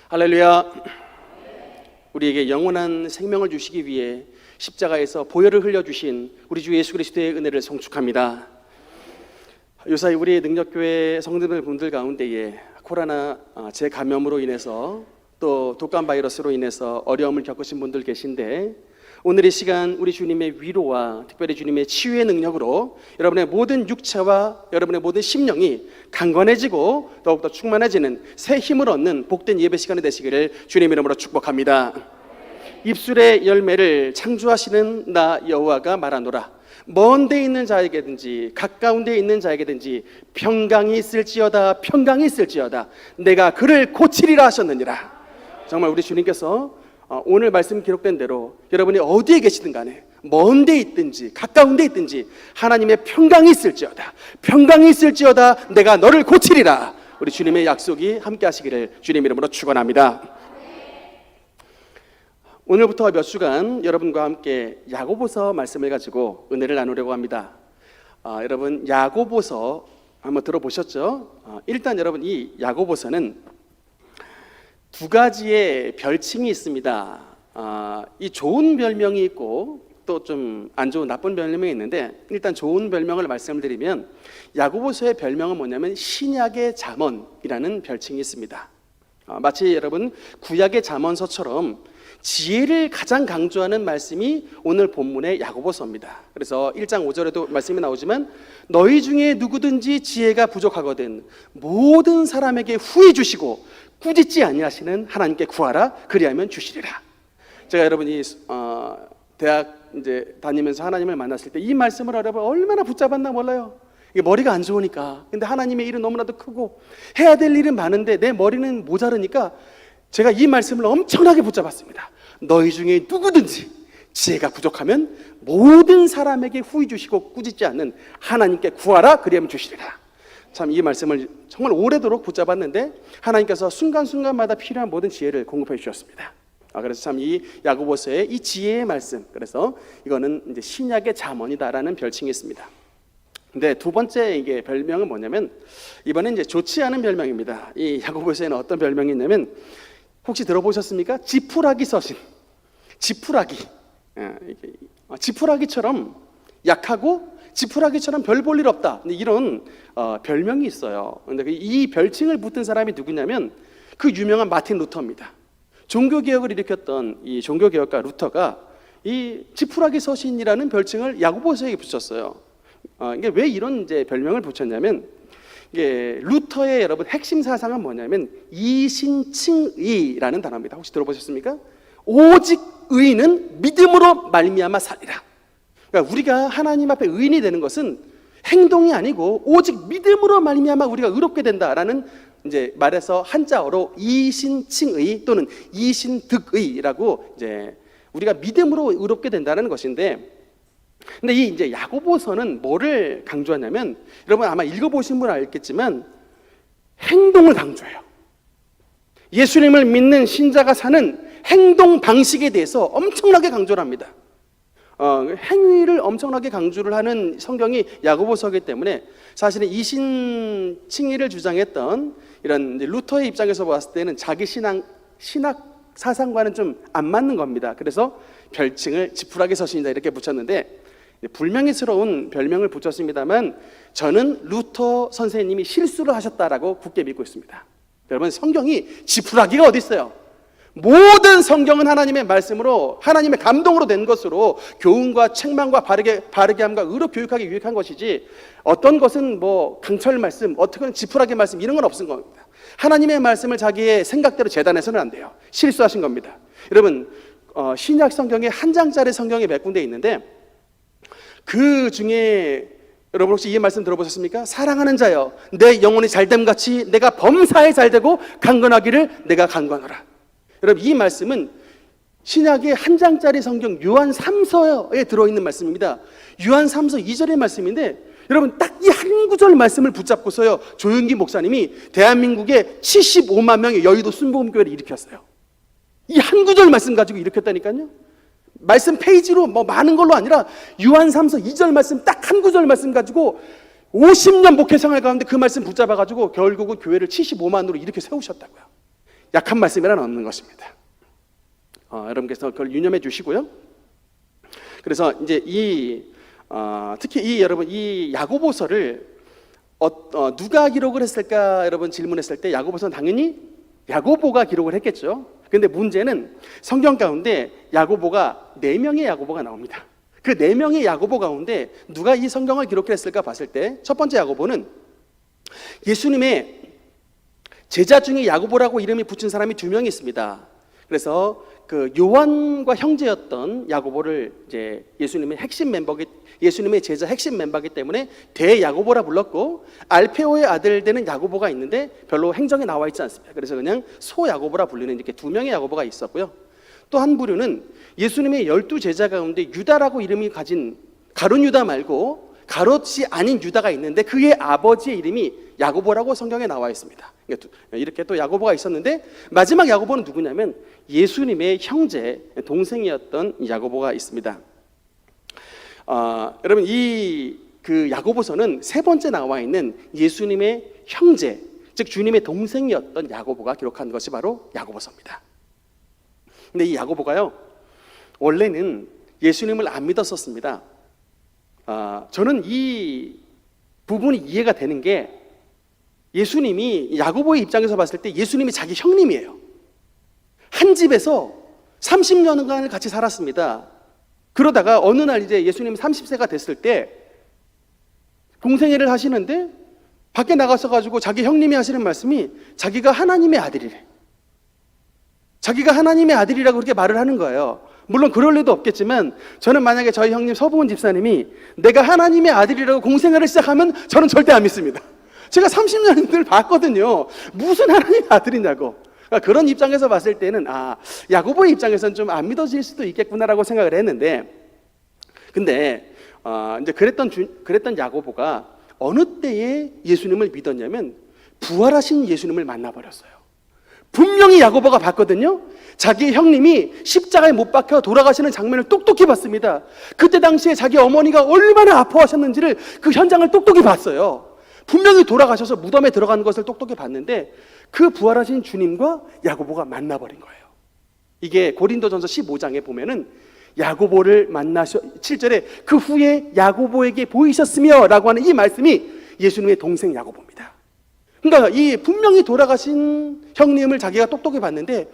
할렐루야. 우리에게 영원한 생명을 주시기 위해 십자가에서 보혈을 흘려주신 우리 주 예수 그리스도의 은혜를 송축합니다. 요사이 우리 능력교회 성도분들 가운데에 코로나 재감염으로 인해서 또 독감 바이러스로 인해서 어려움을 겪으신 분들 계신데, 오늘 이 시간 우리 주님의 위로와 특별히 주님의 치유의 능력으로 여러분의 모든 육체와 여러분의 모든 심령이 강건해지고 더욱더 충만해지는 새 힘을 얻는 복된 예배 시간이 되시기를 주님 이름으로 축복합니다. 입술의 열매를 창조하시는 나 여호와가 말하노라. 먼 데 있는 자에게든지 가까운 데 있는 자에게든지 평강이 있을지어다, 평강이 있을지어다, 내가 그를 고치리라 하셨느니라. 정말 우리 주님께서 오늘 말씀 기록된 대로 여러분이 어디에 계시든 간에 먼 데 있든지 가까운 데 있든지 하나님의 평강이 있을지어다, 평강이 있을지어다, 내가 너를 고치리라. 우리 주님의 약속이 함께 하시기를 주님 이름으로 축원합니다. 오늘부터 몇 주간 여러분과 함께 야고보서 말씀을 가지고 은혜를 나누려고 합니다. 여러분 야고보서 한번 들어보셨죠? 일단 여러분 이 야고보서는 두 가지의 별칭이 있습니다. 이 좋은 별명이 있고 또 좀 안 좋은 나쁜 별명이 있는데, 일단 좋은 별명을 말씀드리면 야고보서의 별명은 뭐냐면 신약의 잠언이라는 별칭이 있습니다. 마치 여러분 구약의 잠언서처럼 지혜를 가장 강조하는 말씀이 오늘 본문의 야고보서입니다. 그래서 1장 5절에도 말씀이 나오지만 너희 중에 누구든지 지혜가 부족하거든 모든 사람에게 후히 주시고 꾸짖지 아니하시는 하나님께 구하라, 그리하면 주시리라. 제가 여러분이 대학 이제 다니면서 하나님을 만났을 때 이 말씀을 여러분 얼마나 붙잡았나 몰라요. 이게 머리가 안 좋으니까. 근데 하나님의 일은 너무나도 크고 해야 될 일은 많은데 내 머리는 모자르니까 제가 이 말씀을 엄청나게 붙잡았습니다. 너희 중에 누구든지 지혜가 부족하면 모든 사람에게 후히 주시고 꾸짖지 않는 하나님께 구하라, 그리하면 주시리라. 참 이 말씀을 정말 오래도록 붙잡았는데 하나님께서 순간순간마다 필요한 모든 지혜를 공급해 주셨습니다. 그래서 참 이 야고보서의 이 지혜의 말씀, 그래서 이거는 이제 신약의 잠언이다라는 별칭이 있습니다. 근데 두 번째 이게 별명은 뭐냐면 이번엔 이제 좋지 않은 별명입니다. 이 야고보서에는 어떤 별명이 있냐면, 혹시 들어보셨습니까? 지푸라기 서신. 지푸라기처럼 약하고 지푸라기처럼 별 볼 일 없다, 이런 별명이 있어요. 근데 이 별칭을 붙은 사람이 누구냐면 그 유명한 마틴 루터입니다. 종교개혁을 일으켰던 이 종교개혁가 루터가 이 지푸라기 서신이라는 별칭을 야고보서에게 붙였어요. 이게 왜 이런 이제 별명을 붙였냐면, 이게 루터의 여러분 핵심 사상은 뭐냐면 이신칭의라는 단어입니다. 혹시 들어보셨습니까? 오직 의인은 믿음으로 말미암아 살리라. 그러니까 우리가 하나님 앞에 의인이 되는 것은 행동이 아니고 오직 믿음으로 말미암아 우리가 의롭게 된다라는, 이제 말해서 한자어로 이신칭의 또는 이신득의라고 이제 우리가 믿음으로 의롭게 된다는 것인데, 근데 이 이제 야고보서는 뭐를 강조하냐면, 여러분 아마 읽어보신 분은 알겠지만 행동을 강조해요. 예수님을 믿는 신자가 사는 행동 방식에 대해서 엄청나게 강조를 합니다. 행위를 엄청나게 강조를 하는 성경이 야고보서이기 때문에 사실은 이신칭의를 주장했던 이런 루터의 입장에서 봤을 때는 자기 신학 사상과는 좀 안 맞는 겁니다. 그래서 별칭을 지푸라기 서신이다 이렇게 붙였는데, 불명예스러운 별명을 붙였습니다만 저는 루터 선생님이 실수를 하셨다라고 굳게 믿고 있습니다. 여러분 성경이 지푸라기가 어디 있어요? 모든 성경은 하나님의 말씀으로, 하나님의 감동으로 된 것으로 교훈과 책망과 바르게 함과 의로 교육하기 유익한 것이지, 어떤 것은 뭐 강철 말씀, 어떻게는 지푸라기 말씀 이런 건 없은 겁니다. 하나님의 말씀을 자기의 생각대로 재단해서는 안 돼요. 실수하신 겁니다. 여러분 신약 성경에 한 장짜리 성경이 몇 군데 있는데, 그 중에 여러분 혹시 이 말씀 들어보셨습니까? 사랑하는 자여 내 영혼이 잘됨같이 내가 범사에 잘되고 강건하기를 내가 강건하라. 여러분 이 말씀은 신약의 한 장짜리 성경 요한 3서에 들어있는 말씀입니다. 요한 3서 2절의 말씀인데, 여러분 딱 이 한 구절 말씀을 붙잡고서요 조윤기 목사님이 대한민국에 75만 명의 여의도 순복음교회를 일으켰어요. 이 한 구절 말씀 가지고 일으켰다니까요. 말씀 페이지로 뭐 많은 걸로 아니라 요한 3서 2절 말씀 딱 한 구절 말씀 가지고 50년 목회 생활 가운데 그 말씀 붙잡아 가지고 결국은 교회를 75만으로 이렇게 세우셨다고요. 약한 말씀이란 없는 것입니다. 여러분께서 그걸 유념해 주시고요. 그래서 이제 특히 여러분 이 야고보서를 누가 기록을 했을까 여러분 질문했을 때 야고보서는 당연히 야고보가 기록을 했겠죠. 근데 문제는 성경 가운데 야고보가 4명의 야고보가 나옵니다. 그 4명의 야고보 가운데 누가 이 성경을 기록했을까 봤을 때 첫 번째 야고보는 예수님의 제자 중에 야고보라고 이름이 붙인 사람이 2명이 있습니다. 그래서 그 요한과 형제였던 야고보를 이제 예수님의 제자 핵심 멤버이기 때문에 대야고보라 불렀고, 알페오의 아들 되는 야고보가 있는데 별로 행정에 나와 있지 않습니다. 그래서 그냥 소야고보라 불리는 이렇게 2명의 야고보가 있었고요. 또 한 부류는 예수님의 12제자 가운데 유다라고 이름이 가진 가룟 유다 말고 가롯이 아닌 유다가 있는데 그의 아버지의 이름이 야고보라고 성경에 나와 있습니다. 이렇게 또 야고보가 있었는데 마지막 야고보는 누구냐면 예수님의 형제 동생이었던 야고보가 있습니다. 여러분 그 야고보서는 3번째 나와 있는 예수님의 형제, 즉 주님의 동생이었던 야고보가 기록한 것이 바로 야고보서입니다. 근데 이 야고보가요, 원래는 예수님을 안 믿었었습니다. 저는 이 부분이 이해가 되는 게, 예수님이 야고보의 입장에서 봤을 때 예수님이 자기 형님이에요. 한 집에서 30년간을 같이 살았습니다. 그러다가 어느 날 이제 예수님이 30세가 됐을 때 동생회를 하시는데 밖에 나가서 가지고 자기 형님이 하시는 말씀이 자기가 하나님의 아들이래. 자기가 하나님의 아들이라고 그렇게 말을 하는 거예요. 물론 그럴 리도 없겠지만 저는 만약에 저희 형님 서부은 집사님이 내가 하나님의 아들이라고 공생애를 시작하면 저는 절대 안 믿습니다. 제가 30년을 봤거든요. 무슨 하나님의 아들이냐고. 그러니까 그런 입장에서 봤을 때는 야고보의 입장에서는 좀 안 믿어질 수도 있겠구나라고 생각을 했는데, 근데 이제 그랬던 야고보가 어느 때에 예수님을 믿었냐면 부활하신 예수님을 만나버렸어요. 분명히 야고보가 봤거든요. 자기 형님이 십자가에 못 박혀 돌아가시는 장면을 똑똑히 봤습니다. 그때 당시에 자기 어머니가 얼마나 아파하셨는지를 그 현장을 똑똑히 봤어요. 분명히 돌아가셔서 무덤에 들어가는 것을 똑똑히 봤는데 그 부활하신 주님과 야고보가 만나버린 거예요. 이게 고린도전서 15장에 보면은 야고보를 만나셔 7절에 그 후에 야고보에게 보이셨으며 라고 하는 이 말씀이 예수님의 동생 야고보입니다. 그러니까 이 분명히 돌아가신 형님을 자기가 똑똑히 봤는데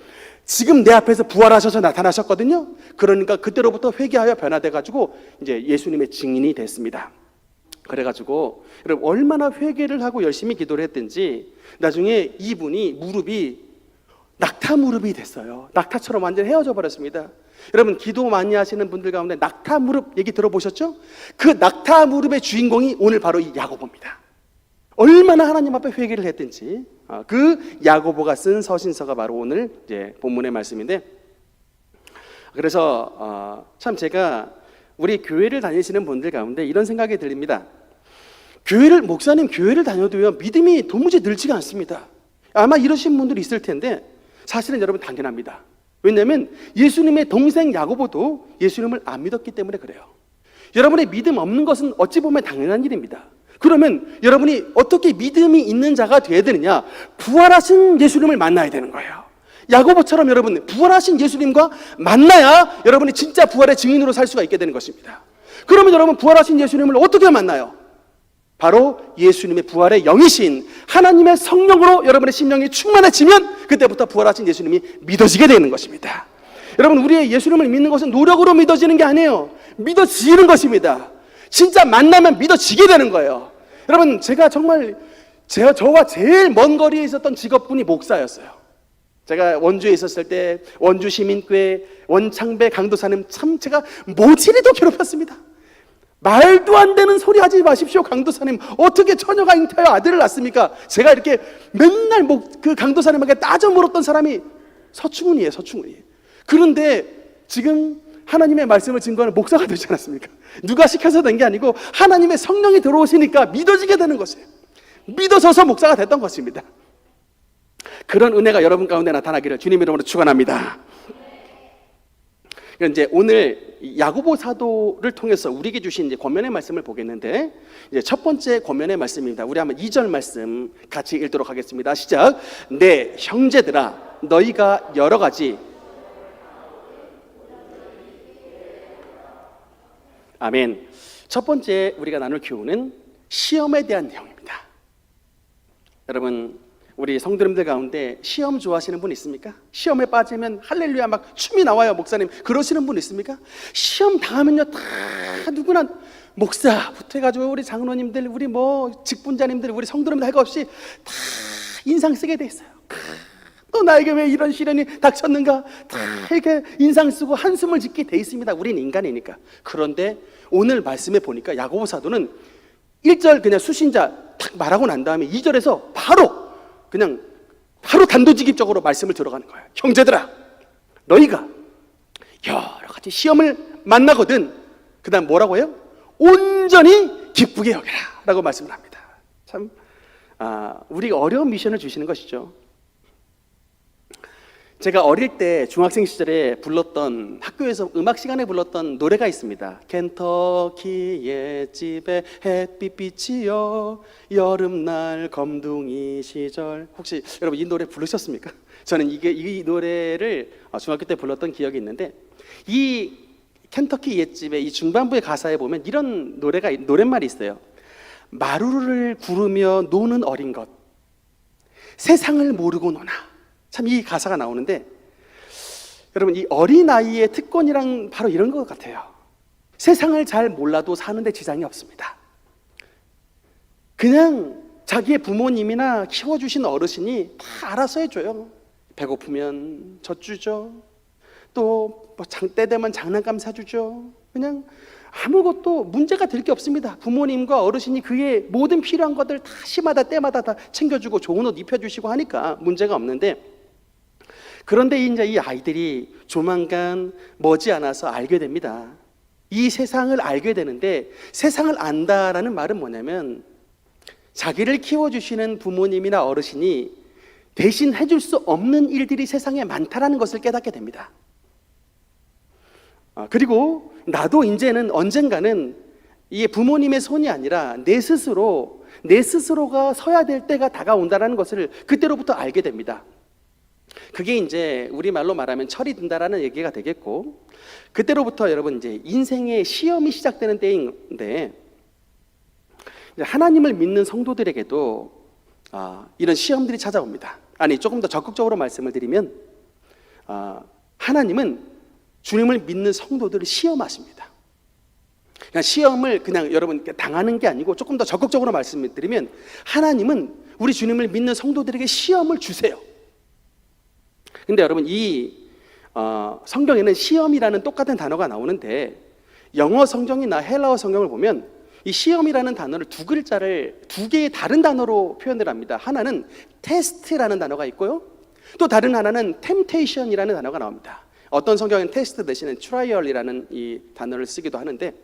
지금 내 앞에서 부활하셔서 나타나셨거든요. 그러니까 그때로부터 회개하여 변화돼가지고 이제 예수님의 증인이 됐습니다. 그래가지고 여러분 얼마나 회개를 하고 열심히 기도를 했든지 나중에 이분이 무릎이 낙타 무릎이 됐어요. 낙타처럼 완전 헤어져 버렸습니다. 여러분 기도 많이 하시는 분들 가운데 낙타 무릎 얘기 들어보셨죠? 그 낙타 무릎의 주인공이 오늘 바로 이 야고보입니다. 얼마나 하나님 앞에 회개를 했든지 그 야고보가 쓴 서신서가 바로 오늘 이제 본문의 말씀인데, 그래서 참 제가 우리 교회를 다니시는 분들 가운데 이런 생각이 들립니다. 목사님 교회를 다녀도요 믿음이 도무지 늘지가 않습니다. 아마 이러신 분들이 있을 텐데 사실은 여러분 당연합니다. 왜냐하면 예수님의 동생 야고보도 예수님을 안 믿었기 때문에 그래요. 여러분의 믿음 없는 것은 어찌 보면 당연한 일입니다. 그러면 여러분이 어떻게 믿음이 있는 자가 되어야 되느냐? 부활하신 예수님을 만나야 되는 거예요. 야고보처럼 여러분 부활하신 예수님과 만나야 여러분이 진짜 부활의 증인으로 살 수가 있게 되는 것입니다. 그러면 여러분 부활하신 예수님을 어떻게 만나요? 바로 예수님의 부활의 영이신 하나님의 성령으로 여러분의 심령이 충만해지면 그때부터 부활하신 예수님이 믿어지게 되는 것입니다. 여러분 우리의 예수님을 믿는 것은 노력으로 믿어지는 게 아니에요. 믿어지는 것입니다. 진짜 만나면 믿어지게 되는 거예요. 여러분 제가 정말 저와 제일 먼 거리에 있었던 직업군이 목사였어요. 제가 원주에 있었을 때 원주 시민교회 원창배 강도사님 참 제가 모질이도 괴롭혔습니다. 말도 안 되는 소리 하지 마십시오. 강도사님 어떻게 처녀가 잉태하여 아들을 낳습니까? 제가 이렇게 맨날 그 강도사님에게 따져 물었던 사람이 서충훈이에요. 서충훈이. 그런데 지금 하나님의 말씀을 증거하는 목사가 되지 않았습니까? 누가 시켜서 된 게 아니고 하나님의 성령이 들어오시니까 믿어지게 되는 것이에요. 믿어져서 목사가 됐던 것입니다. 그런 은혜가 여러분 가운데 나타나기를 주님 이름으로 축원합니다. 이제 오늘 야고보 사도를 통해서 우리에게 주신 이제 권면의 말씀을 보겠는데, 이제 첫 번째 권면의 말씀입니다. 우리 한번 2절 말씀 같이 읽도록 하겠습니다. 시작. 네 형제들아, 너희가 여러 가지. 아멘. 첫 번째 우리가 나눌 교훈은 시험에 대한 내용입니다. 여러분, 우리 성도님들 가운데 시험 좋아하시는 분 있습니까? 시험에 빠지면 할렐루야 막 춤이 나와요, 목사님. 그러시는 분 있습니까? 시험 당하면요, 다 누구나 목사부터 해가지고 우리 장로님들, 우리 뭐 직분자님들, 우리 성도님들 할 것 없이 다 인상 쓰게 돼 있어요. 또 나에게 왜 이런 시련이 닥쳤는가? 다 이렇게 인상 쓰고 한숨을 짓게 돼 있습니다. 우린 인간이니까. 그런데 오늘 말씀에 보니까 야고보 사도는 1절 그냥 수신자 탁 말하고 난 다음에 2절에서 바로 단도직입적으로 말씀을 들어가는 거예요. 형제들아, 너희가 여러 가지 시험을 만나거든 그 다음 뭐라고 해요? 온전히 기쁘게 여겨라 라고 말씀을 합니다. 참 우리가 어려운 미션을 주시는 것이죠. 제가 어릴 때 중학생 시절에 불렀던, 학교에서 음악 시간에 불렀던 노래가 있습니다. 켄터키의 집에 햇빛 비치어 여름날 검둥이 시절. 혹시 여러분 이 노래 부르셨습니까? 저는 이 노래를 중학교 때 불렀던 기억이 있는데, 이 켄터키 옛집의 이 중반부의 가사에 보면 이런 노랫말이 있어요. 마루를 구르며 노는 어린 것, 세상을 모르고 노나. 참 이 가사가 나오는데, 여러분 이 어린아이의 특권이랑 바로 이런 것 같아요. 세상을 잘 몰라도 사는데 지장이 없습니다. 그냥 자기의 부모님이나 키워주신 어르신이 다 알아서 해줘요. 배고프면 젖주죠. 또 때 되면 장난감 사주죠. 그냥 아무것도 문제가 될 게 없습니다. 부모님과 어르신이 그의 모든 필요한 것들 다 시마다 때마다 다 챙겨주고 좋은 옷 입혀주시고 하니까 문제가 없는데, 그런데 이제 이 아이들이 조만간 머지않아서 알게 됩니다. 이 세상을 알게 되는데, 세상을 안다라는 말은 뭐냐면 자기를 키워주시는 부모님이나 어르신이 대신 해줄 수 없는 일들이 세상에 많다라는 것을 깨닫게 됩니다. 그리고 나도 이제는 언젠가는 이 부모님의 손이 아니라 내 스스로가 서야 될 때가 다가온다는 것을 그때로부터 알게 됩니다. 그게 이제 우리말로 말하면 철이 든다라는 얘기가 되겠고, 그때로부터 여러분 이제 인생의 시험이 시작되는 때인데, 하나님을 믿는 성도들에게도 이런 시험들이 찾아옵니다. 조금 더 적극적으로 말씀을 드리면, 하나님은 주님을 믿는 성도들을 시험하십니다. 그냥 시험을 그냥 여러분 당하는 게 아니고, 조금 더 적극적으로 말씀을 드리면 하나님은 우리 주님을 믿는 성도들에게 시험을 주세요. 근데 여러분 이 성경에는 시험이라는 똑같은 단어가 나오는데, 영어 성경이나 헬라어 성경을 보면 이 시험이라는 단어를 두 글자를 두 개의 다른 단어로 표현을 합니다. 하나는 테스트라는 단어가 있고요, 또 다른 하나는 템테이션이라는 단어가 나옵니다. 어떤 성경은 테스트 대신에 트라이얼이라는 이 단어를 쓰기도 하는데,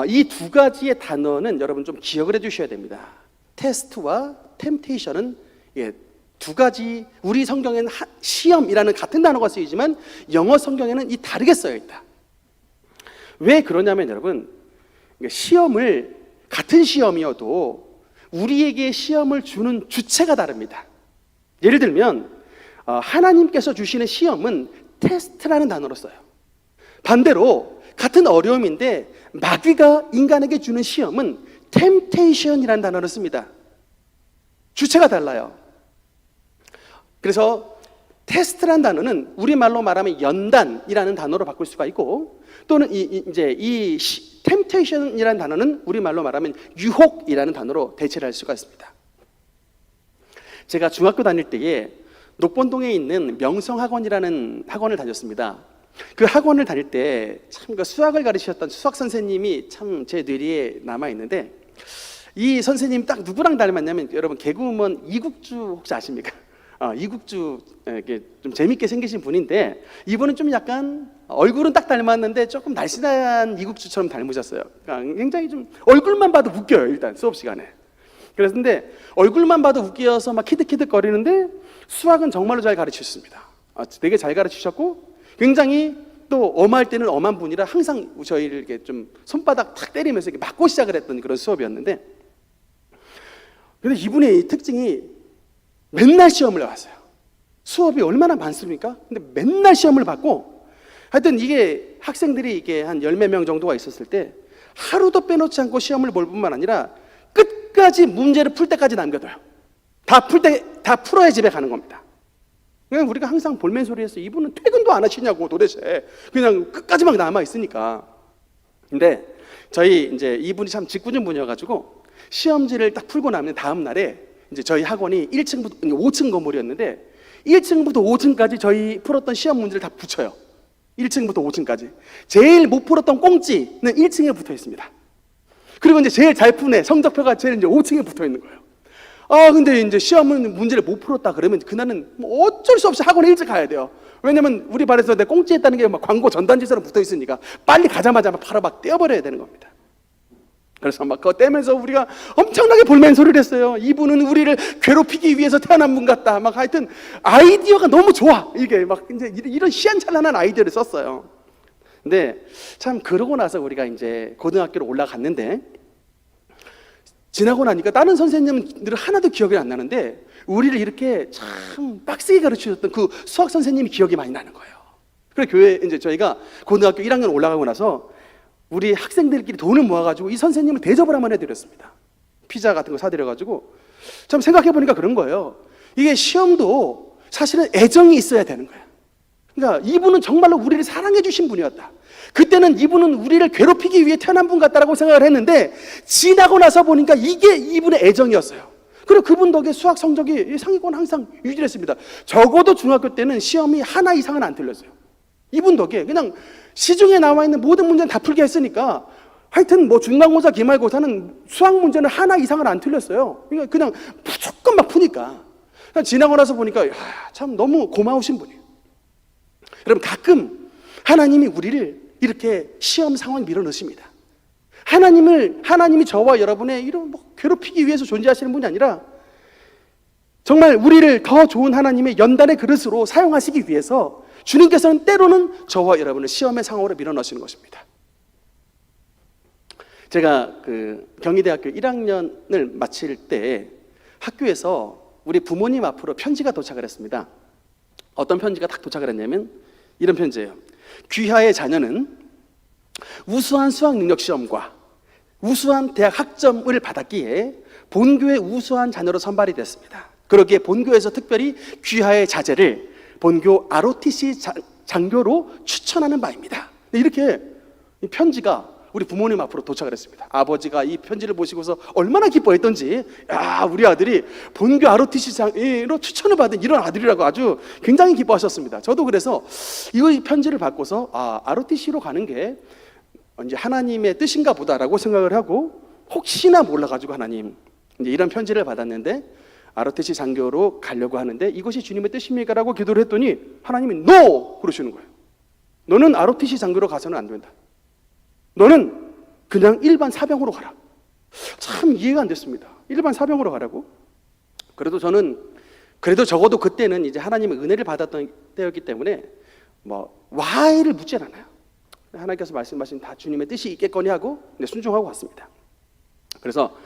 이 두 가지의 단어는 여러분 좀 기억을 해주셔야 됩니다. 테스트와 템테이션은 두 가지, 우리 성경에는 시험이라는 같은 단어가 쓰이지만 영어 성경에는 이 다르게 쓰여 있다. 왜 그러냐면 여러분, 시험을 같은 시험이어도 우리에게 시험을 주는 주체가 다릅니다. 예를 들면 하나님께서 주시는 시험은 테스트라는 단어로 써요. 반대로 같은 어려움인데 마귀가 인간에게 주는 시험은 템테이션이라는 단어를 씁니다. 주체가 달라요. 그래서 테스트라는 단어는 우리말로 말하면 연단이라는 단어로 바꿀 수가 있고, 또는 이 템테이션이라는 단어는 우리말로 말하면 유혹이라는 단어로 대체를 할 수가 있습니다. 제가 중학교 다닐 때에 녹본동에 있는 명성학원이라는 학원을 다녔습니다. 그 학원을 다닐 때 참 수학을 가르치셨던 수학 선생님이 참 제 뇌리에 남아 있는데, 이 선생님이 딱 누구랑 닮았냐면, 여러분 개그우먼 이국주 혹시 아십니까? 이국주, 이렇게 좀 재밌게 생기신 분인데, 이분은 좀 약간 얼굴은 딱 닮았는데 조금 날씬한 이국주처럼 닮으셨어요. 그러니까 굉장히 좀 얼굴만 봐도 웃겨요. 일단 수업 시간에. 그랬는데 얼굴만 봐도 웃겨서 막 키득키득 거리는데 수학은 정말로 잘 가르치셨습니다. 되게 잘 가르치셨고, 굉장히 또 엄할 때는 엄한 분이라 항상 저희를 이렇게 좀 손바닥 탁 때리면서 이렇게 맞고 시작을 했던 그런 수업이었는데, 근데 이분의 특징이 맨날 시험을 나왔어요. 수업이 얼마나 많습니까? 근데 맨날 시험을 받고, 하여튼 이게 학생들이 이게 한 10몇 명 정도가 있었을 때 하루도 빼놓지 않고 시험을 볼 뿐만 아니라 끝까지 문제를 풀 때까지 남겨둬요. 다 풀어야 집에 가는 겁니다. 그냥 우리가 항상 볼멘소리했어요. 이분은 퇴근도 안 하시냐고 도대체. 그냥 끝까지 막 남아 있으니까. 근데 저희 이제 이분이 참 직구준 분이어가지고 시험지를 딱 풀고 나면 다음 날에 이제 저희 학원이 1층부터 5층 건물이었는데 1층부터 5층까지 저희 풀었던 시험 문제를 다 붙여요. 1층부터 5층까지. 제일 못 풀었던 꽁지는 1층에 붙어 있습니다. 그리고 이제 제일 잘 푼 애 성적표가 제일 이제 5층에 붙어 있는 거예요. 근데 이제 시험은 문제를 못 풀었다 그러면 그날은 뭐 어쩔 수 없이 학원에 일찍 가야 돼요. 왜냐면 우리 반에서 내 꽁지 했다는 게 막 광고 전단지처럼 붙어 있으니까 빨리 가자마자 막 바로 막 떼어버려야 되는 겁니다. 그래서 막 그거 떼면서 우리가 엄청나게 볼멘소리를 했어요. 이분은 우리를 괴롭히기 위해서 태어난 분 같다. 막 하여튼 아이디어가 너무 좋아. 이게 막 이제 이런 희한찬란한 아이디어를 썼어요. 근데 참 그러고 나서 우리가 이제 고등학교로 올라갔는데 지나고 나니까 다른 선생님들은 하나도 기억이 안 나는데 우리를 이렇게 참 빡세게 가르치셨던 그 수학 선생님이 기억이 많이 나는 거예요. 그래서 교회 이제 저희가 고등학교 1학년 올라가고 나서 우리 학생들끼리 돈을 모아가지고 이 선생님을 대접을 한번 해드렸습니다. 피자 같은 거 사드려가지고 참 생각해보니까 그런 거예요. 이게 시험도 사실은 애정이 있어야 되는 거예요. 그러니까 이분은 정말로 우리를 사랑해 주신 분이었다. 그때는 이분은 우리를 괴롭히기 위해 태어난 분 같다라고 생각을 했는데 지나고 나서 보니까 이게 이분의 애정이었어요. 그리고 그분 덕에 수학 성적이 상위권 항상 유지했습니다. 적어도 중학교 때는 시험이 하나 이상은 안 틀렸어요. 이분 덕에 그냥 시중에 나와 있는 모든 문제는 다 풀게 했으니까 하여튼 뭐 중간고사, 기말고사는 수학 문제는 하나 이상은 안 틀렸어요. 그러니까 그냥 무조건 막 푸니까. 지나고 나서 보니까 참 너무 고마우신 분이에요. 여러분 가끔 하나님이 우리를 이렇게 시험 상황에 밀어넣으십니다. 하나님이 저와 여러분의 이런 뭐 괴롭히기 위해서 존재하시는 분이 아니라 정말 우리를 더 좋은 하나님의 연단의 그릇으로 사용하시기 위해서 주님께서는 때로는 저와 여러분을 시험의 상황으로 밀어넣으시는 것입니다. 제가 그 경희대학교 1학년을 마칠 때 학교에서 우리 부모님 앞으로 편지가 도착을 했습니다. 어떤 편지가 딱 도착을 했냐면 이런 편지예요. 귀하의 자녀는 우수한 수학 능력 시험과 우수한 대학 학점을 받았기에 본교의 우수한 자녀로 선발이 됐습니다. 그러기에 본교에서 특별히 귀하의 자제를 본교 ROTC 장교로 추천하는 바입니다. 이렇게 이 편지가 우리 부모님 앞으로 도착을 했습니다. 아버지가 이 편지를 보시고서 얼마나 기뻐했던지, 우리 아들이 본교 ROTC로 추천을 받은 이런 아들이라고 아주 굉장히 기뻐하셨습니다. 저도 그래서 이 편지를 받고서 ROTC로 가는 게 이제 하나님의 뜻인가 보다라고 생각을 하고 혹시나 몰라가지고 하나님 이제 이런 편지를 받았는데 ROTC 장교로 가려고 하는데 이것이 주님의 뜻입니까? 라고 기도를 했더니 하나님이 NO! 그러시는 거예요. 너는 ROTC 장교로 가서는 안 된다. 너는 그냥 일반 사병으로 가라. 참 이해가 안 됐습니다. 일반 사병으로 가라고? 그래도 적어도 그때는 이제 하나님의 은혜를 받았던 때였기 때문에 뭐 why를 묻질 않아요. 하나님께서 말씀하신 다 주님의 뜻이 있겠거니 하고 순종하고 왔습니다. 그래서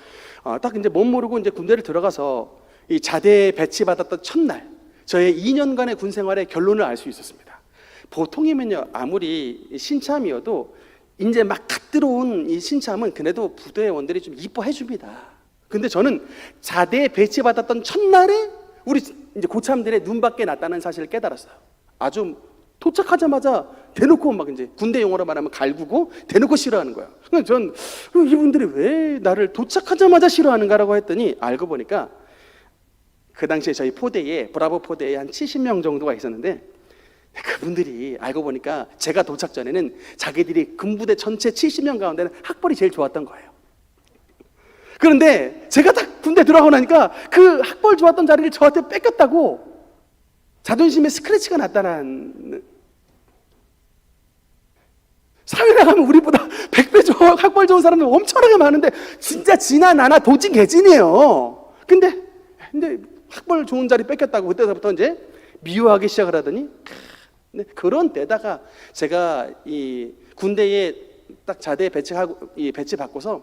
딱 이제 못 모르고 이제 군대를 들어가서 이 자대에 배치받았던 첫날 저의 2년간의 군 생활의 결론을 알 수 있었습니다. 보통이면요 아무리 신참이어도 이제 막 갓 들어온 이 신참은 그래도 부대원들이 좀 이뻐해 줍니다. 근데 저는 자대에 배치받았던 첫날에 우리 이제 고참들의 눈밖에 났다는 사실을 깨달았어요. 아주 도착하자마자 대놓고 막 이제 군대 용어로 말하면 갈구고 대놓고 싫어하는 거예요. 그러니까 전 이분들이 왜 나를 도착하자마자 싫어하는가라고 했더니 알고 보니까 그 당시에 저희 포대에 브라보 포대에 한 70명 정도가 있었는데 그분들이 알고 보니까 제가 도착 전에는 자기들이 군부대 전체 70명 가운데는 학벌이 제일 좋았던 거예요. 그런데 제가 딱 군대 들어가고 나니까 그 학벌 좋았던 자리를 저한테 뺏겼다고 자존심에 스크래치가 났다는. 사회 나가면 우리보다 100배 학벌 좋은 사람들 엄청나게 많은데 진짜 지나 나나 도찐 개찐이에요. 근데 학벌 좋은 자리 뺏겼다고 그때부터 이제 미워하기 시작을 하더니 그런 데다가 제가 이 군대에 딱 자대에 배치 받고서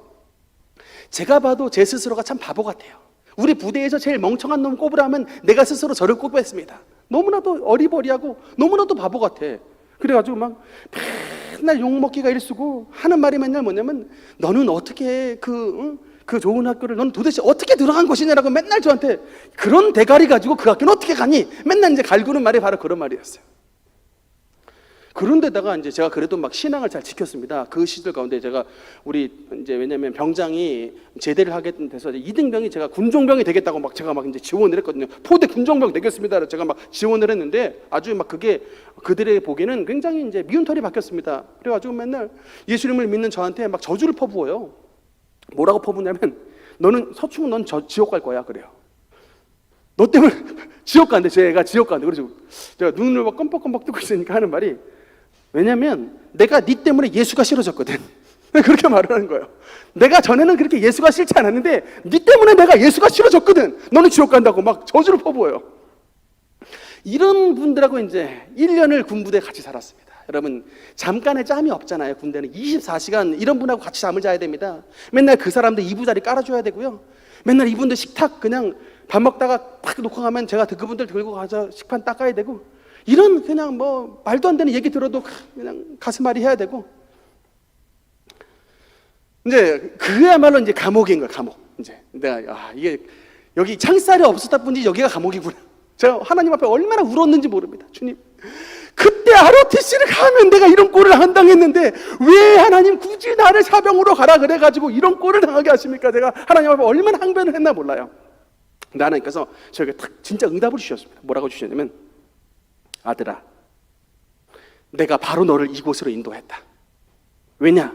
제가 봐도 제 스스로가 참 바보 같아요. 우리 부대에서 제일 멍청한 놈 꼽으라면 내가 스스로 저를 꼽았습니다. 너무나도 어리버리하고 너무나도 바보 같아. 그래가지고 막 맨날 욕먹기가 일쑤고 하는 말이 맨날 뭐냐면 너는 어떻게 그 좋은 학교를 넌 도대체 어떻게 들어간 것이냐라고 맨날 저한테 그런 대가리 가지고 그 학교는 어떻게 가니? 맨날 이제 갈구는 말이 바로 그런 말이었어요. 그런데다가 이제 제가 그래도 막 신앙을 잘 지켰습니다. 그 시절 가운데 제가 우리 이제 왜냐면 병장이 제대를 하게 돼서 이등병이 제가 군종병이 되겠다고 막 제가 막 이제 지원을 했거든요. 포대 군종병 되겠습니다. 제가 막 지원을 했는데 아주 막 그게 그들의 보기에는 굉장히 이제 미운 털이 박혔습니다. 그래가지고 맨날 예수님을 믿는 저한테 막 저주를 퍼부어요. 뭐라고 퍼부냐면 너는 서충은 넌 지옥 갈 거야 그래요. 너 때문에 지옥 간대. 제가 지옥 간대. 그래서 제가 눈을 막 껌뻑껌뻑 뜨고 있으니까 하는 말이 왜냐면 내가 네 때문에 예수가 싫어졌거든. 그렇게 말을 하는 거예요. 내가 전에는 그렇게 예수가 싫지 않았는데 네 때문에 내가 예수가 싫어졌거든. 너는 지옥 간다고 막 저주를 퍼부어요. 이런 분들하고 이제 1년을 군부대에 같이 살았습니다. 여러분 잠깐의 짬이 없잖아요. 군대는 24시간 이런 분하고 같이 잠을 자야 됩니다. 맨날 그 사람들 이부자리 깔아줘야 되고요. 맨날 이분들 식탁 그냥 밥 먹다가 딱 놓고 가면 제가 그분들 들고 가서 식판 닦아야 되고 이런 그냥 뭐 말도 안 되는 얘기 들어도 그냥 가슴앓이 해야 되고 이제 그야말로 이제 감옥인 거야. 감옥. 이제 내가 이게 여기 창살이 없었다 뿐이지 여기가 감옥이구나. 제가 하나님 앞에 얼마나 울었는지 모릅니다. 주님 그때 ROTC를 가면 내가 이런 꼴을 안 당했는데 왜 하나님 굳이 나를 사병으로 가라 그래가지고 이런 꼴을 당하게 하십니까? 제가 하나님 앞에 얼마나 항변을 했나 몰라요. 근데 하나님께서 저에게 딱 진짜 응답을 주셨습니다. 뭐라고 주셨냐면 아들아 내가 바로 너를 이곳으로 인도했다. 왜냐?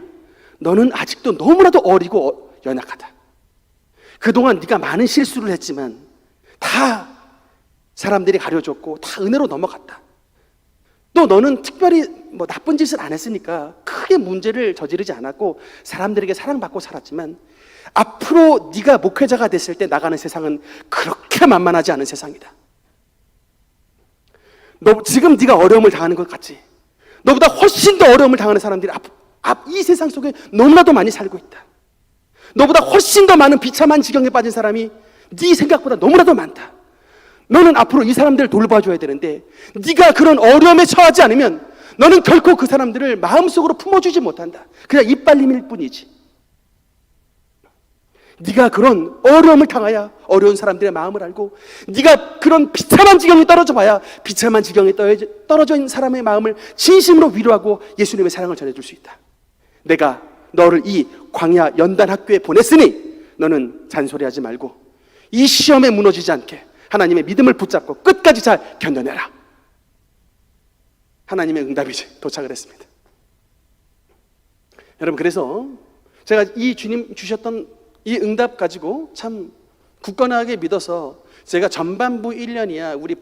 너는 아직도 너무나도 어리고 연약하다. 그동안 네가 많은 실수를 했지만 다 사람들이 가려줬고 다 은혜로 넘어갔다. 또 너는 특별히 뭐 나쁜 짓을 안 했으니까 크게 문제를 저지르지 않았고 사람들에게 사랑받고 살았지만 앞으로 네가 목회자가 됐을 때 나가는 세상은 그렇게 만만하지 않은 세상이다. 너 지금 네가 어려움을 당하는 것 같지? 너보다 훨씬 더 어려움을 당하는 사람들이 이 세상 속에 너무나도 많이 살고 있다. 너보다 훨씬 더 많은 비참한 지경에 빠진 사람이 네 생각보다 너무나도 많다. 너는 앞으로 이 사람들을 돌봐줘야 되는데 네가 그런 어려움에 처하지 않으면 너는 결코 그 사람들을 마음속으로 품어주지 못한다. 그냥 이빨림일 뿐이지. 네가 그런 어려움을 당하야 어려운 사람들의 마음을 알고 네가 그런 비참한 지경에 떨어져 봐야 비참한 지경에 떨어져 있는 사람의 마음을 진심으로 위로하고 예수님의 사랑을 전해줄 수 있다. 내가 너를 이 광야 연단 학교에 보냈으니 너는 잔소리하지 말고 이 시험에 무너지지 않게 하나님의 믿음을 붙잡고 끝까지 잘 견뎌내라. 하나님의 응답이 도착을 했습니다. 여러분 그래서 제가 이 주님 주셨던 이 응답 가지고 참 굳건하게 믿어서 제가 전반부 1년이야 우리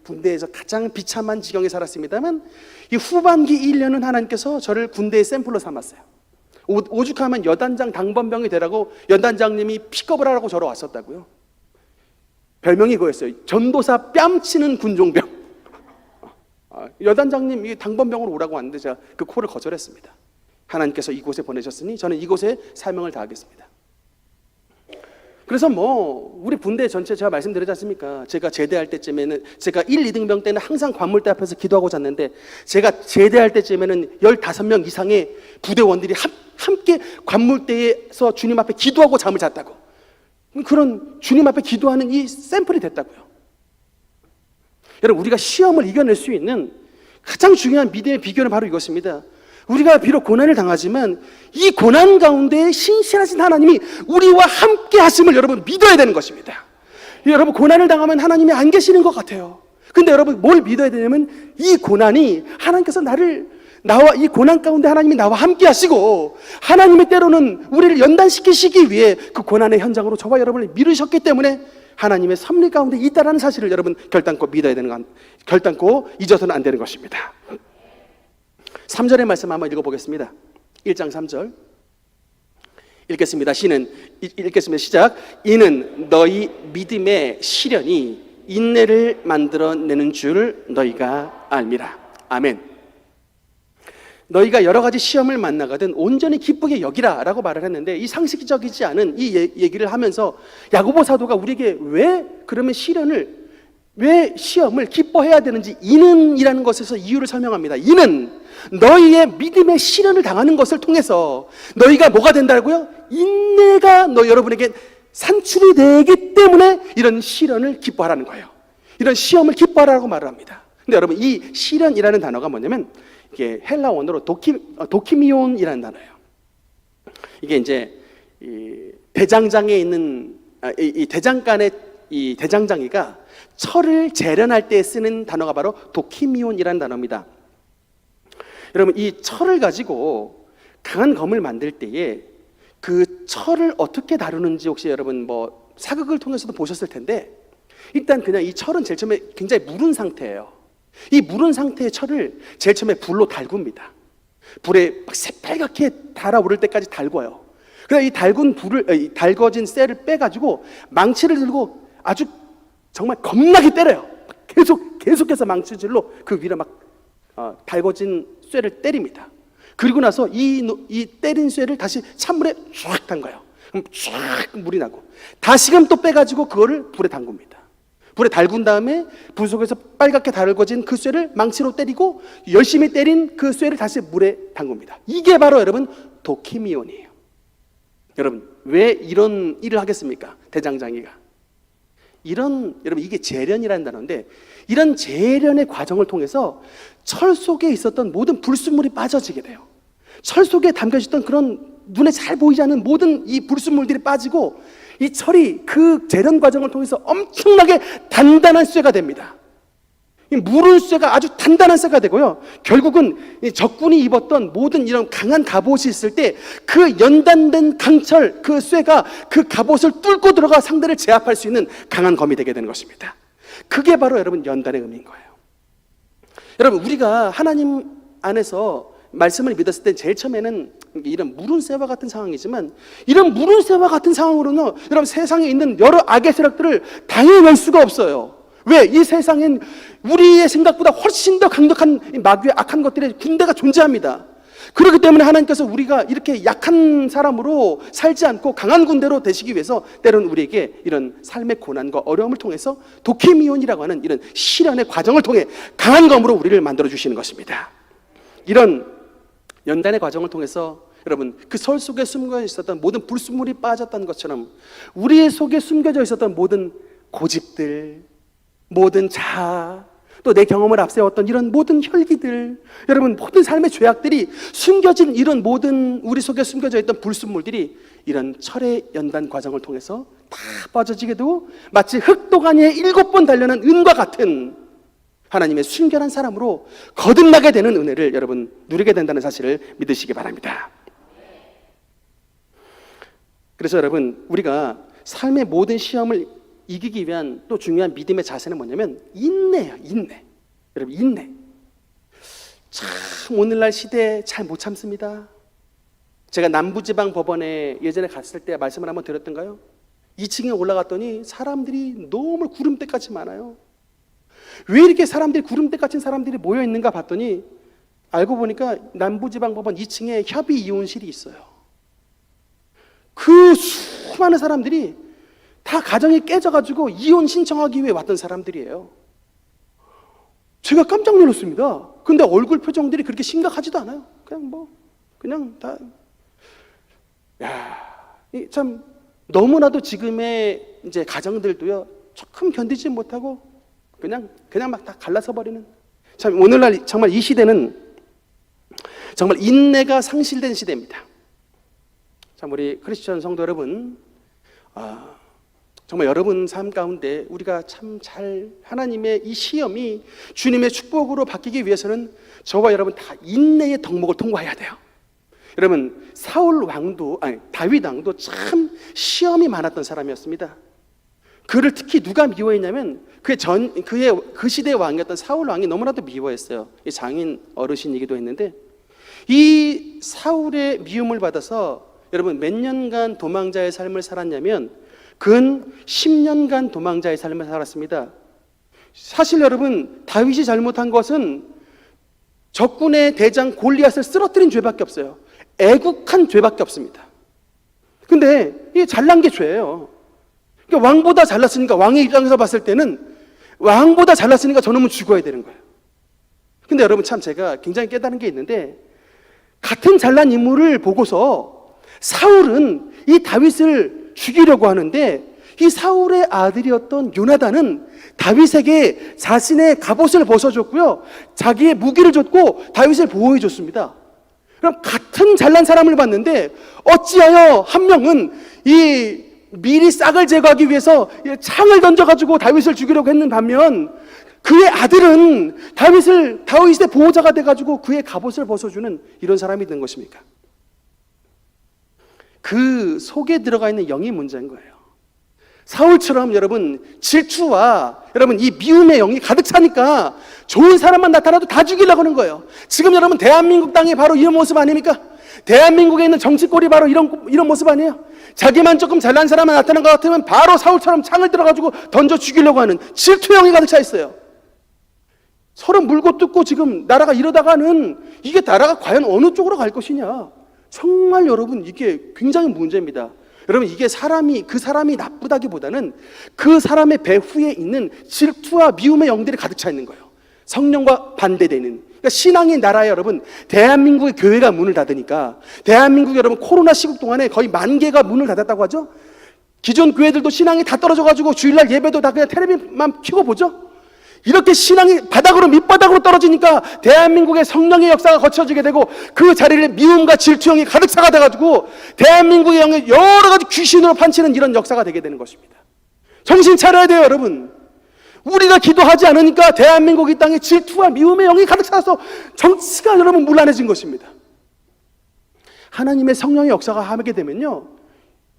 군대에서 가장 비참한 지경에 살았습니다만 이 후반기 1년은 하나님께서 저를 군대의 샘플로 삼았어요. 오죽하면 여단장 당번병이 되라고 연단장님이 픽업을 하라고 저러 왔었다고요. 별명이 그거였어요. 전도사 뺨치는 군종병. 여단장님 이 당번병으로 오라고 왔는데 제가 그 콜을 거절했습니다. 하나님께서 이곳에 보내셨으니 저는 이곳에 사명을 다하겠습니다. 그래서 뭐 우리 군대 전체 제가 말씀드리지 않습니까? 제가 제대할 때쯤에는 제가 1, 2등병 때는 항상 관물대 앞에서 기도하고 잤는데 제가 제대할 때쯤에는 15명 이상의 부대원들이 함께 관물대에서 주님 앞에 기도하고 잠을 잤다고. 그런 주님 앞에 기도하는 이 샘플이 됐다고요. 여러분 우리가 시험을 이겨낼 수 있는 가장 중요한 믿음의 비결은 바로 이것입니다. 우리가 비록 고난을 당하지만 이 고난 가운데 신실하신 하나님이 우리와 함께 하심을 여러분 믿어야 되는 것입니다. 여러분 고난을 당하면 하나님이 안 계시는 것 같아요. 근데 여러분 뭘 믿어야 되냐면 이 고난이 하나님께서 나와 이 고난 가운데 하나님이 나와 함께 하시고 하나님의 때로는 우리를 연단시키시기 위해 그 고난의 현장으로 저와 여러분을 미루셨기 때문에 하나님의 섭리 가운데 있다라는 사실을 여러분 결단코 믿어야 되는 건 결단코 잊어서는 안 되는 것입니다. 3절의 말씀 한번 읽어보겠습니다. 1장 3절 읽겠습니다. 읽겠습니다. 시작. 이는 너희 믿음의 시련이 인내를 만들어내는 줄 너희가 알미라. 아멘. 너희가 여러 가지 시험을 만나거든 온전히 기쁘게 여기라 라고 말을 했는데, 이 상식적이지 않은 이 얘기를 하면서 야고보 사도가 우리에게 왜 시험을 기뻐해야 되는지, 이는이라는 것에서 이유를 설명합니다. 이는 너희의 믿음의 시련을 당하는 것을 통해서 너희가 뭐가 된다고요? 인내가 여러분에게 산출이 되기 때문에 이런 시련을 기뻐하라는 거예요. 이런 시험을 기뻐하라고 말을 합니다. 근데 여러분, 이 시련이라는 단어가 뭐냐면 이게 헬라 원어로 도키미온이라는 단어예요. 이게 이제 이 대장장에 있는 이 대장간의 이 대장장이가 철을 재련할 때 쓰는 단어가 바로 도키미온이라는 단어입니다. 여러분, 이 철을 가지고 강한 검을 만들 때에 그 철을 어떻게 다루는지 혹시 여러분 뭐 사극을 통해서도 보셨을 텐데, 일단 그냥 이 철은 제일 처음에 굉장히 무른 상태예요. 이 무른 상태의 철을 제일 처음에 불로 달굽니다. 불에 막 새빨갛게 달아오를 때까지 달궈요. 그래서 이 달궈진 쇠를 빼가지고 망치를 들고 아주 정말 겁나게 때려요. 계속해서 망치질로 그 위로 막 달궈진 쇠를 때립니다. 그리고 나서 이 때린 쇠를 다시 찬물에 쫙 담가요. 그럼 쫙 물이 나고 다시금 또 빼가지고 그거를 불에 담굽니다. 불에 달군 다음에 불 속에서 빨갛게 달궈진 그 쇠를 망치로 때리고 열심히 때린 그 쇠를 다시 물에 담굽니다. 이게 바로 여러분 도키미온이에요. 여러분, 왜 이런 일을 하겠습니까? 대장장이가. 여러분, 이게 재련이라는 단어인데, 이런 재련의 과정을 통해서 철 속에 있었던 모든 불순물이 빠져지게 돼요. 철 속에 담겨있던 그런 눈에 잘 보이지 않는 모든 이 불순물들이 빠지고, 이 철이 그 재련 과정을 통해서 엄청나게 단단한 쇠가 됩니다. 이 무른 쇠가 아주 단단한 쇠가 되고요, 결국은 적군이 입었던 모든 이런 강한 갑옷이 있을 때 그 연단된 강철, 그 쇠가 그 갑옷을 뚫고 들어가 상대를 제압할 수 있는 강한 검이 되게 되는 것입니다. 그게 바로 여러분 연단의 의미인 거예요. 여러분, 우리가 하나님 안에서 말씀을 믿었을 때 제일 처음에는 이런 무른 쇠와 같은 상황이지만, 이런 무른 쇠와 같은 상황으로는 여러분 세상에 있는 여러 악의 세력들을 당해낼 수가 없어요. 왜? 이 세상엔 우리의 생각보다 훨씬 더 강력한 마귀의 악한 것들의 군대가 존재합니다. 그렇기 때문에 하나님께서 우리가 이렇게 약한 사람으로 살지 않고 강한 군대로 되시기 위해서 때로는 우리에게 이런 삶의 고난과 어려움을 통해서 도키미온이라고 하는 이런 시련의 과정을 통해 강한 검으로 우리를 만들어 주시는 것입니다. 이런 연단의 과정을 통해서 여러분, 그 설 속에 숨겨져 있었던 모든 불순물이 빠졌다는 것처럼 우리 속에 숨겨져 있었던 모든 고집들, 모든 자아, 또 내 경험을 앞세웠던 이런 모든 혈기들, 여러분 모든 삶의 죄악들이 숨겨진 이런 모든 우리 속에 숨겨져 있던 불순물들이 이런 철의 연단 과정을 통해서 다 빠져지게 되고, 마치 흑도가니에 7번 단련한 은과 같은 하나님의 순결한 사람으로 거듭나게 되는 은혜를 여러분 누리게 된다는 사실을 믿으시기 바랍니다. 그래서 여러분, 우리가 삶의 모든 시험을 이기기 위한 또 중요한 믿음의 자세는 뭐냐면 인내예요. 인내. 여러분, 인내. 참 오늘날 시대에 잘 못 참습니다. 제가 남부지방 법원에 예전에 갔을 때 말씀을 한번 드렸던가요? 2층에 올라갔더니 사람들이 너무 구름대같이 많아요. 왜 이렇게 사람들이 구름대같은 사람들이 모여 있는가 봤더니 알고 보니까 남부지방법원 2층에 협의 이혼실이 있어요. 그 수많은 사람들이 다 가정이 깨져가지고 이혼 신청하기 위해 왔던 사람들이에요. 제가 깜짝 놀랐습니다. 근데 얼굴 표정들이 그렇게 심각하지도 않아요. 그냥 다, 참 너무나도 지금의 이제 가정들도요, 조금 견디지 못하고 그냥 막 다 갈라서 버리는. 참 오늘날 정말 이 시대는 정말 인내가 상실된 시대입니다. 참 우리 크리스천 성도 여러분, 정말 여러분 삶 가운데 우리가 참 잘 하나님의 이 시험이 주님의 축복으로 바뀌기 위해서는 저와 여러분 다 인내의 덕목을 통과해야 돼요. 여러분, 다윗 왕도 참 시험이 많았던 사람이었습니다. 그를 특히 누가 미워했냐면 그 시대의 왕이었던 사울 왕이 너무나도 미워했어요. 이 장인 어르신이기도 했는데, 이 사울의 미움을 받아서 여러분 몇 년간 도망자의 삶을 살았냐면 근 10년간 도망자의 삶을 살았습니다. 사실 여러분, 다윗이 잘못한 것은 적군의 대장 골리앗을 쓰러뜨린 죄밖에 없어요. 애국한 죄밖에 없습니다. 근데 이게 잘난 게 죄예요. 그러니까 왕보다 잘났으니까, 왕의 입장에서 봤을 때는 왕보다 잘났으니까 저놈은 죽어야 되는 거예요. 근데 여러분, 참 제가 굉장히 깨달은 게 있는데, 같은 잘난 인물을 보고서 사울은 이 다윗을 죽이려고 하는데, 이 사울의 아들이었던 요나단은 다윗에게 자신의 갑옷을 벗어줬고요, 자기의 무기를 줬고 다윗을 보호해 줬습니다. 그럼 같은 잘난 사람을 봤는데 어찌하여 한 명은 이 미리 싹을 제거하기 위해서 창을 던져가지고 다윗을 죽이려고 했는 반면, 그의 아들은 다윗의 보호자가 돼가지고 그의 갑옷을 벗어주는 이런 사람이 된 것입니까? 그 속에 들어가 있는 영이 문제인 거예요. 사울처럼 여러분 질투와 여러분 이 미움의 영이 가득 차니까 좋은 사람만 나타나도 다 죽이려고 하는 거예요. 지금 여러분 대한민국 땅이 바로 이런 모습 아닙니까? 대한민국에 있는 정치꼴이 바로 이런 모습 아니에요? 자기만 조금 잘난 사람만 나타난 것 같으면 바로 사울처럼 창을 들어가지고 던져 죽이려고 하는 질투형이 가득 차 있어요. 서로 물고 뜯고 지금 나라가 이러다가는 이게 나라가 과연 어느 쪽으로 갈 것이냐, 정말 여러분 이게 굉장히 문제입니다. 여러분, 이게 그 사람이 나쁘다기보다는 그 사람의 배후에 있는 질투와 미움의 영들이 가득 차 있는 거예요. 성령과 반대되는. 그러니까 신앙의 나라에 여러분, 대한민국의 교회가 문을 닫으니까, 대한민국 여러분 코로나 시국 동안에 거의 10,000개가 문을 닫았다고 하죠. 기존 교회들도 신앙이 다 떨어져가지고 주일날 예배도 다 그냥 텔레비만 켜고 보죠. 이렇게 신앙이 밑바닥으로 떨어지니까 대한민국의 성령의 역사가 거쳐지게 되고, 그 자리를 미움과 질투형이 가득 차가 돼가지고 대한민국의 영이 여러 가지 귀신으로 판치는 이런 역사가 되게 되는 것입니다. 정신 차려야 돼요, 여러분. 우리가 기도하지 않으니까 대한민국 이 땅에 질투와 미움의 영이 가득 차서 정치가 여러분 문란해진 것입니다. 하나님의 성령의 역사가 하게 되면요,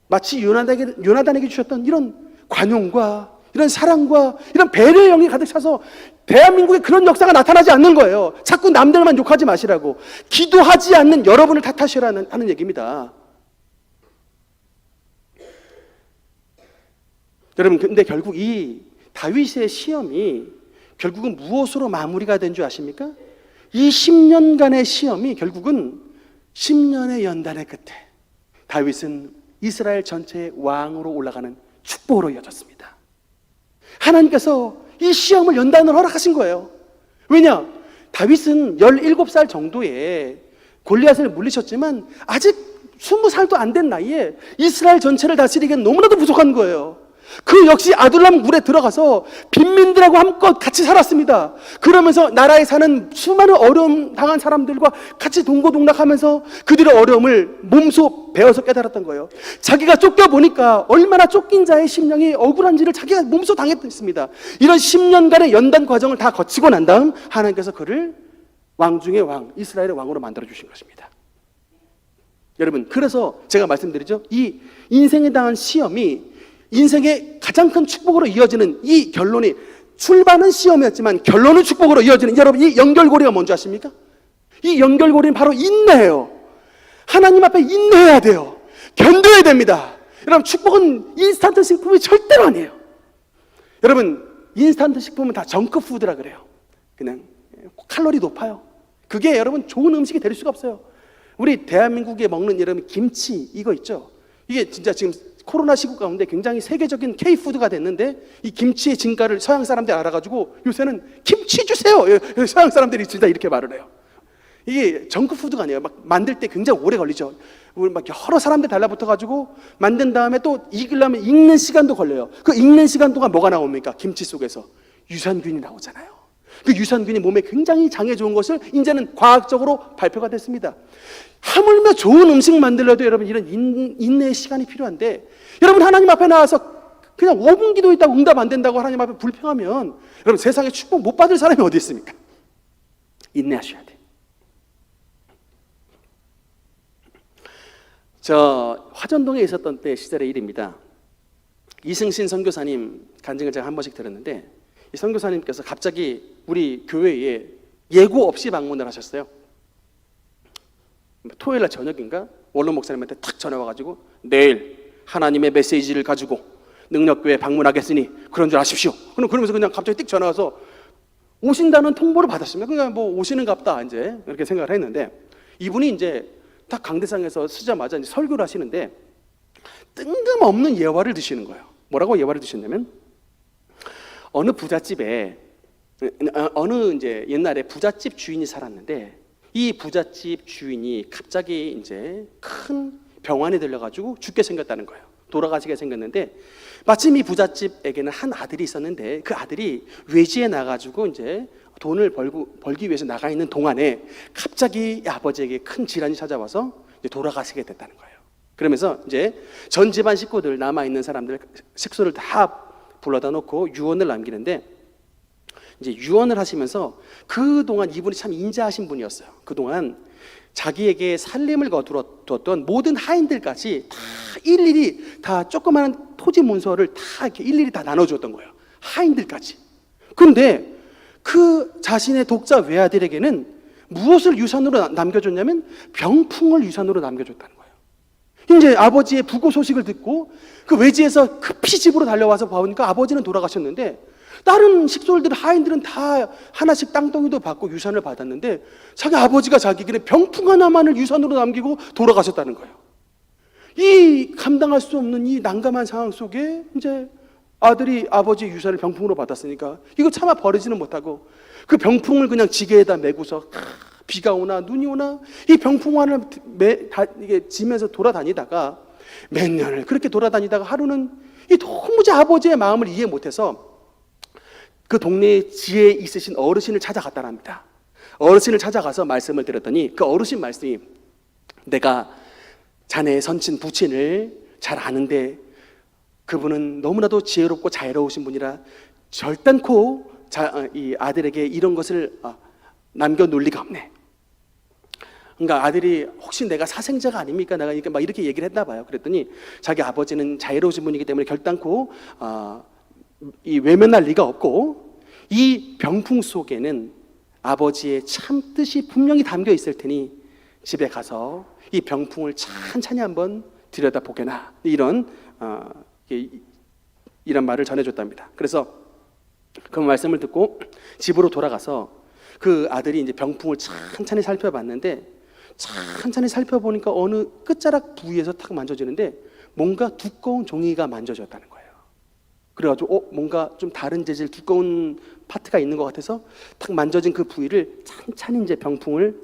마치 요나단에게 주셨던 이런 관용과 이런 사랑과 이런 배려의 영이 가득 차서 대한민국에 그런 역사가 나타나지 않는 거예요. 자꾸 남들만 욕하지 마시라고, 기도하지 않는 여러분을 탓하시라는 하는 얘기입니다. 여러분, 근데 결국 이 다윗의 시험이 결국은 무엇으로 마무리가 된 줄 아십니까? 이 10년간의 시험이 결국은 10년의 연단의 끝에 다윗은 이스라엘 전체의 왕으로 올라가는 축복으로 이어졌습니다. 하나님께서 이 시험을 연단을 허락하신 거예요. 왜냐? 다윗은 17살 정도에 골리앗을 물리쳤지만 아직 20살도 안 된 나이에 이스라엘 전체를 다스리기엔 너무나도 부족한 거예요. 그 역시 아둘람 굴에 들어가서 빈민들하고 함껏 같이 살았습니다. 그러면서 나라에 사는 수많은 어려움 당한 사람들과 같이 동고동락하면서 그들의 어려움을 몸소 배워서 깨달았던 거예요. 자기가 쫓겨보니까 얼마나 쫓긴 자의 심령이 억울한지를 자기가 몸소 당했습니다. 이런 10년간의 연단 과정을 다 거치고 난 다음 하나님께서 그를 왕 중의 왕, 이스라엘의 왕으로 만들어주신 것입니다. 여러분, 그래서 제가 말씀드리죠, 이 인생에 당한 시험이 인생의 가장 큰 축복으로 이어지는 이 결론이, 출발은 시험이었지만 결론은 축복으로 이어지는, 여러분 이 연결고리가 뭔지 아십니까? 이 연결고리는 바로 인내예요. 하나님 앞에 인내해야 돼요. 견뎌야 됩니다. 여러분, 축복은 인스턴트 식품이 절대로 아니에요. 여러분, 인스턴트 식품은 다 정크푸드라 그래요. 그냥 칼로리 높아요. 그게 여러분 좋은 음식이 될 수가 없어요. 우리 대한민국에 먹는 여러분 김치 이거 있죠? 이게 진짜 지금 코로나 시국 가운데 굉장히 세계적인 K푸드가 됐는데, 이 김치의 진가를 서양 사람들이 알아가지고 요새는 김치 주세요! 서양 사람들이 진짜 이렇게 말을 해요. 이게 정크푸드가 아니에요. 막 만들 때 굉장히 오래 걸리죠. 우리 막 여러 사람들 달라붙어가지고 만든 다음에 또 익으려면 익는 시간도 걸려요. 그 익는 시간 동안 뭐가 나옵니까? 김치 속에서 유산균이 나오잖아요. 그 유산균이 몸에 굉장히 장에 좋은 것을 이제는 과학적으로 발표가 됐습니다. 하물며 좋은 음식 만들려도 여러분 이런 인내의 시간이 필요한데, 여러분 하나님 앞에 나와서 그냥 5분 기도했다고 응답 안 된다고 하나님 앞에 불평하면 여러분 세상에 축복 못 받을 사람이 어디 있습니까? 인내하셔야 돼. 저 화전동에 있었던 때 시절의 일입니다. 이승신 선교사님 간증을 제가 한 번씩 들었는데, 이 선교사님께서 갑자기 우리 교회에 예고 없이 방문을 하셨어요. 토요일날 저녁인가 원로 목사님한테 탁 전화 와가지고, 내일 하나님의 메시지를 가지고 능력교회 방문하겠으니 그런 줄 아십시오. 그러면서 그냥 갑자기 띡 전화 와서 오신다는 통보를 받았습니다. 그러니까 뭐 오시는갑다 이제 이렇게 생각을 했는데, 이분이 이제 딱 강대상에서 쓰자마자 이제 설교를 하시는데 뜬금없는 예화를 드시는 거예요. 뭐라고 예화를 드셨냐면, 어느 부잣집에 어느 이제 옛날에 부잣집 주인이 살았는데, 이 부잣집 주인이 갑자기 이제 큰 병환에 들려가지고 죽게 생겼다는 거예요. 돌아가시게 생겼는데, 마침 이 부잣집에게는 한 아들이 있었는데, 그 아들이 외지에 나가지고 이제 돈을 벌기 위해서 나가 있는 동안에 갑자기 아버지에게 큰 질환이 찾아와서 이제 돌아가시게 됐다는 거예요. 그러면서 이제 전 집안 식구들, 남아 있는 사람들 식소를 다 불러다 놓고 유언을 남기는데, 이제 유언을 하시면서 그동안 이분이 참 인자하신 분이었어요. 그동안 자기에게 살림을 거두었던 모든 하인들까지 다 일일이 다 조그마한 토지 문서를 다 이렇게 일일이 다 나눠주었던 거예요. 하인들까지. 그런데 그 자신의 독자 외아들에게는 무엇을 유산으로 남겨줬냐면 병풍을 유산으로 남겨줬다는 거예요. 이제 아버지의 부고 소식을 듣고 그 외지에서 급히 집으로 달려와서 보니까 아버지는 돌아가셨는데, 다른 식솔들, 하인들은 다 하나씩 땅덩이도 받고 유산을 받았는데, 자기 아버지가 자기에게 병풍 하나만을 유산으로 남기고 돌아가셨다는 거예요. 이 감당할 수 없는 이 난감한 상황 속에 이제 아들이 아버지의 유산을 병풍으로 받았으니까 이거 차마 버리지는 못하고 그 병풍을 그냥 지게에다 메고서 비가 오나 눈이 오나 이 병풍만을 이게 지면서 돌아다니다가 몇 년을 그렇게 돌아다니다가 하루는 이 도무지 아버지의 마음을 이해 못해서 그 동네에 지혜에 있으신 어르신을 찾아갔다랍니다. 어르신을 찾아가서 말씀을 드렸더니 그 어르신 말씀이, 내가 자네의 선친 부친을 잘 아는데 그분은 너무나도 지혜롭고 자애로우신 분이라 절단코 이 아들에게 이런 것을 남겨놓을 리가 없네. 그러니까 아들이 혹시 내가 사생자가 아닙니까? 내가 막 이렇게 얘기를 했나 봐요. 그랬더니 자기 아버지는 자애로우신 분이기 때문에 결단코 이 외면할 리가 없고, 이 병풍 속에는 아버지의 참 뜻이 분명히 담겨 있을 테니 집에 가서 이 병풍을 찬찬히 한번 들여다보게나, 이런 말을 전해줬답니다. 그래서 그 말씀을 듣고 집으로 돌아가서 그 아들이 이제 병풍을 찬찬히 살펴봤는데, 찬찬히 살펴보니까 어느 끝자락 부위에서 탁 만져지는데 뭔가 두꺼운 종이가 만져졌다는 거예요. 그래가지고 뭔가 좀 다른 재질 두꺼운 파트가 있는 것 같아서 탁 만져진 그 부위를 찬찬히 이제 병풍을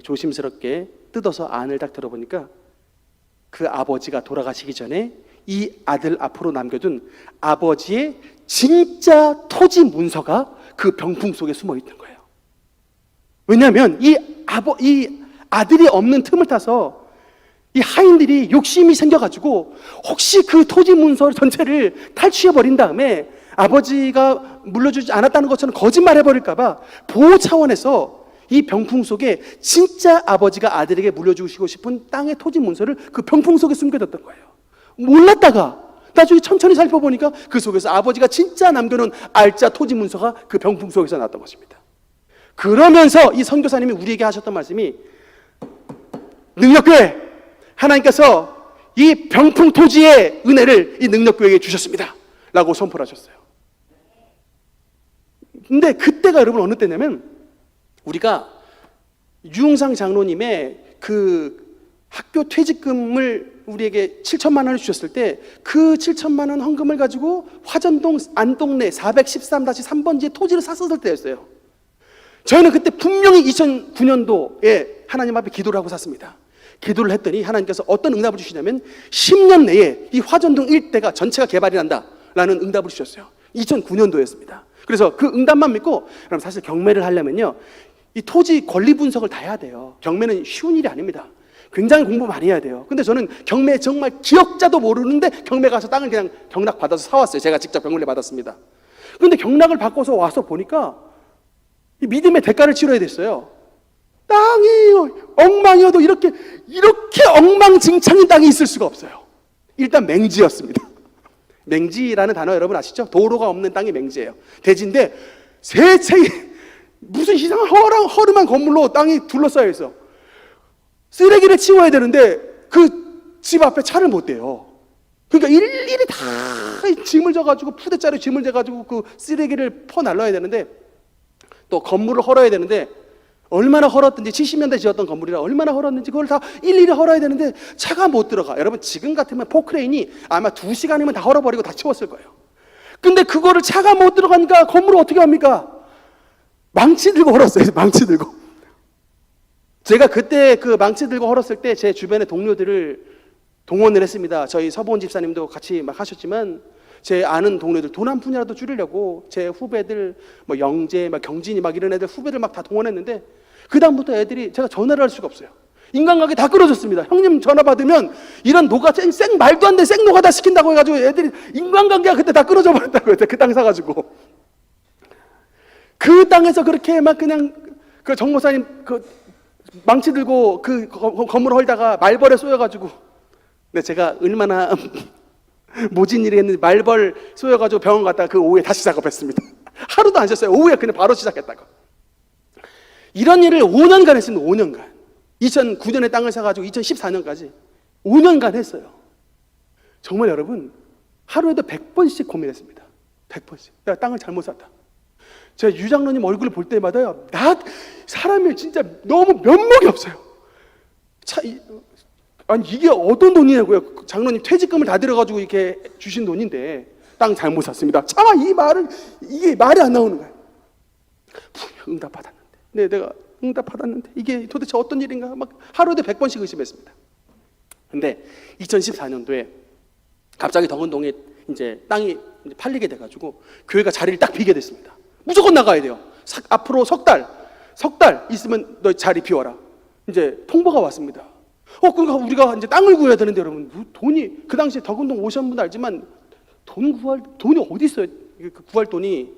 조심스럽게 뜯어서 안을 딱 들어보니까 그 아버지가 돌아가시기 전에 이 아들 앞으로 남겨둔 아버지의 진짜 토지 문서가 그 병풍 속에 숨어 있는 거예요. 왜냐하면 이 아들이 없는 틈을 타서 이 하인들이 욕심이 생겨가지고 혹시 그 토지 문서 전체를 탈취해버린 다음에 아버지가 물려주지 않았다는 것처럼 거짓말해버릴까봐 보호 차원에서 이 병풍 속에 진짜 아버지가 아들에게 물려주시고 싶은 땅의 토지 문서를 그 병풍 속에 숨겨뒀던 거예요. 몰랐다가 나중에 천천히 살펴보니까 그 속에서 아버지가 진짜 남겨놓은 알짜 토지 문서가 그 병풍 속에서 나왔던 것입니다. 그러면서 이 선교사님이 우리에게 하셨던 말씀이, 능력교회, 하나님께서 이 병풍 토지의 은혜를 이 능력교회에 주셨습니다 라고 선포를 하셨어요. 근데 그때가 여러분 어느 때냐면, 우리가 유흥상 장로님의 그 학교 퇴직금을 우리에게 7천만 원을 주셨을 때 그 7천만 원 헌금을 가지고 화전동 안동내 413-3번지에 토지를 샀었을 때였어요. 저희는 그때 분명히 2009년도에 하나님 앞에 기도를 하고 샀습니다. 기도를 했더니 하나님께서 어떤 응답을 주시냐면 10년 내에 이 화전동 일대가 전체가 개발이 난다라는 응답을 주셨어요. 2009년도였습니다. 그래서 그 응답만 믿고, 그럼 사실 경매를 하려면요, 이 토지 권리 분석을 다 해야 돼요. 경매는 쉬운 일이 아닙니다. 굉장히 공부 많이 해야 돼요. 근데 저는 경매 정말 기억자도 모르는데 경매 가서 땅을 그냥 경락 받아서 사왔어요. 제가 직접 경매를 받았습니다. 근데 경락을 받고서 와서 보니까 이 믿음의 대가를 치러야 됐어요. 땅이 엉망이어도 이렇게 엉망진창인 땅이 있을 수가 없어요. 일단 맹지였습니다. 맹지라는 단어 여러분 아시죠? 도로가 없는 땅이 맹지예요. 대지인데 세채이 무슨 이상한 허름한 건물로 땅이 둘러싸여 있어. 쓰레기를 치워야 되는데 그 집 앞에 차를 못 대요. 그러니까 일일이 다 짐을 져가지고 푸대짜리 짐을 져가지고 그 쓰레기를 퍼날라야 되는데 또 건물을 헐어야 되는데 얼마나 헐었든지 70년대 지었던 건물이라 얼마나 헐었는지 그걸 다 일일이 헐어야 되는데 차가 못 들어가. 여러분 지금 같으면 포크레인이 아마 2시간이면 다 헐어버리고 다 치웠을 거예요. 근데 그거를 차가 못 들어가니까 건물을 어떻게 합니까? 망치 들고 헐었어요. 망치 들고. 제가 그때 그 망치 들고 헐었을 때 제 주변의 동료들을 동원을 했습니다. 저희 서보은 집사님도 같이 막 하셨지만 제 아는 동료들 돈 한 푼이라도 줄이려고 제 후배들 뭐 영재, 막 경진이 막 이런 애들 후배들 막 다 동원했는데 그 다음부터 애들이 제가 전화를 할 수가 없어요. 인간관계 다 끊어졌습니다. 형님 전화 받으면 이런 노가 생 말도 안 돼 생노가다 시킨다고 해가지고 애들이 인간관계가 그때 다 끊어져 버렸다고 그 땅 사가지고 그 땅에서 그렇게 막 그냥 그 정모사님 그 망치 들고 그 건물 헐다가 말벌에 쏘여가지고 근데 제가 얼마나 모진 일이 했는지 말벌 쏘여가지고 병원 갔다가 그 오후에 다시 작업했습니다. 하루도 안 쉬었어요. 오후에 그냥 바로 시작했다고. 이런 일을 5년간 했습니다. 5년간. 2009년에 땅을 사가지고 2014년까지 5년간 했어요. 정말 여러분 하루에도 100번씩 고민했습니다. 100번씩. 내가 땅을 잘못 샀다. 제가 유 장로님 얼굴을 볼 때마다요, 사람이 진짜 너무 면목이 없어요. 아니 이게 어떤 돈이냐고요. 장로님 퇴직금을 다 들어가지고 이렇게 주신 돈인데 땅 잘못 샀습니다. 차마 이 말은 이게 말이 안 나오는 거예요. 분명 응답 받았는데, 네, 내가 응답 받았는데 이게 도대체 어떤 일인가 막 하루에도 100번씩 의심했습니다. 근데 2014년도에 갑자기 덕은동에 이제 땅이 이제 팔리게 돼가지고 교회가 자리를 딱 비게 됐습니다. 무조건 나가야 돼요. 앞으로 석 달 있으면 너 자리 비워라. 이제 통보가 왔습니다. 그러니까 우리가 이제 땅을 구해야 되는데 여러분 돈이 그 당시에 덕은동 오신 분도 알지만 돈 구할 돈이 어디 있어요? 그 구할 돈이.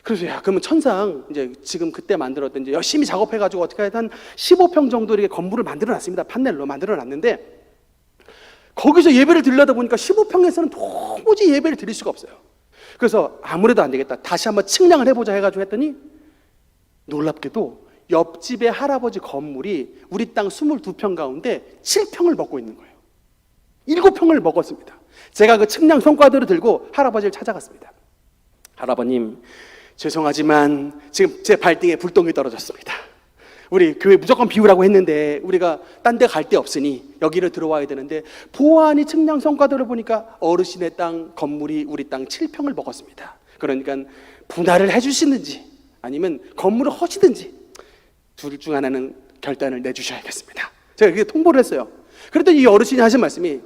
그래서 야 그러면 천상 이제 지금 그때 만들었던 이제 열심히 작업해가지고 어떻게 한 15평 정도 이렇게 건물을 만들어놨습니다. 판넬로 만들어놨는데 거기서 예배를 드리려다 보니까 15평에서는 도무지 예배를 드릴 수가 없어요. 그래서 아무래도 안 되겠다. 다시 한번 측량을 해보자 해가지고 했더니 놀랍게도 옆집의 할아버지 건물이 우리 땅 22평 가운데 7평을 먹고 있는 거예요. 7평을 먹었습니다. 제가 그 측량 성과들을 들고 할아버지를 찾아갔습니다. 할아버님, 죄송하지만 지금 제 발등에 불똥이 떨어졌습니다. 우리 교회 무조건 비우라고 했는데 우리가 딴 데 갈 데 없으니 여기를 들어와야 되는데 보아하니 측량 성과들을 보니까 어르신의 땅 건물이 우리 땅 7평을 먹었습니다. 그러니까 분할을 해주시든지 아니면 건물을 허시든지 둘 중 하나는 결단을 내주셔야겠습니다. 제가 그렇게 통보를 했어요. 그랬더니 이 어르신이 하신 말씀이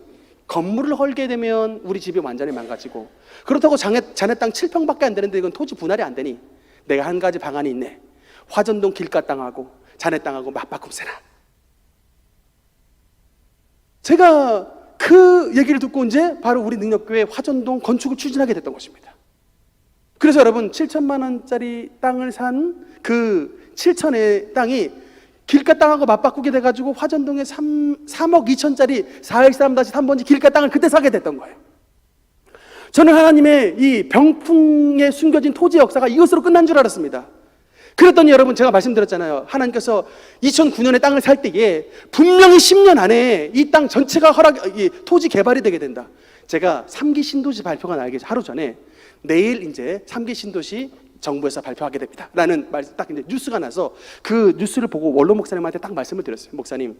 건물을 헐게 되면 우리 집이 완전히 망가지고 그렇다고 자네 땅 7평밖에 안 되는데 이건 토지 분할이 안 되니 내가 한 가지 방안이 있네. 화전동 길가 땅하고 자네 땅하고 맞바꿈 세라. 제가 그 얘기를 듣고 이제 바로 우리 능력교회 화전동 건축을 추진하게 됐던 것입니다. 그래서 여러분 7천만 원짜리 땅을 산 그 7천의 땅이 길가 땅하고 맞바꾸게 돼가지고 화전동에 3억 2천짜리 413-3번지 길가 땅을 그때 사게 됐던 거예요. 저는 하나님의 이 병풍에 숨겨진 토지 역사가 이것으로 끝난 줄 알았습니다. 그랬더니 여러분 제가 말씀드렸잖아요. 하나님께서 2009년에 땅을 살 때에 분명히 10년 안에 이 땅 전체가 이 토지 개발이 되게 된다. 제가 3기 신도시 발표가 나기 하루 전에 내일 이제 3기 신도시 정부에서 발표하게 됩니다. 라는 말 딱 이제 뉴스가 나서 그 뉴스를 보고 원로 목사님한테 딱 말씀을 드렸어요. 목사님,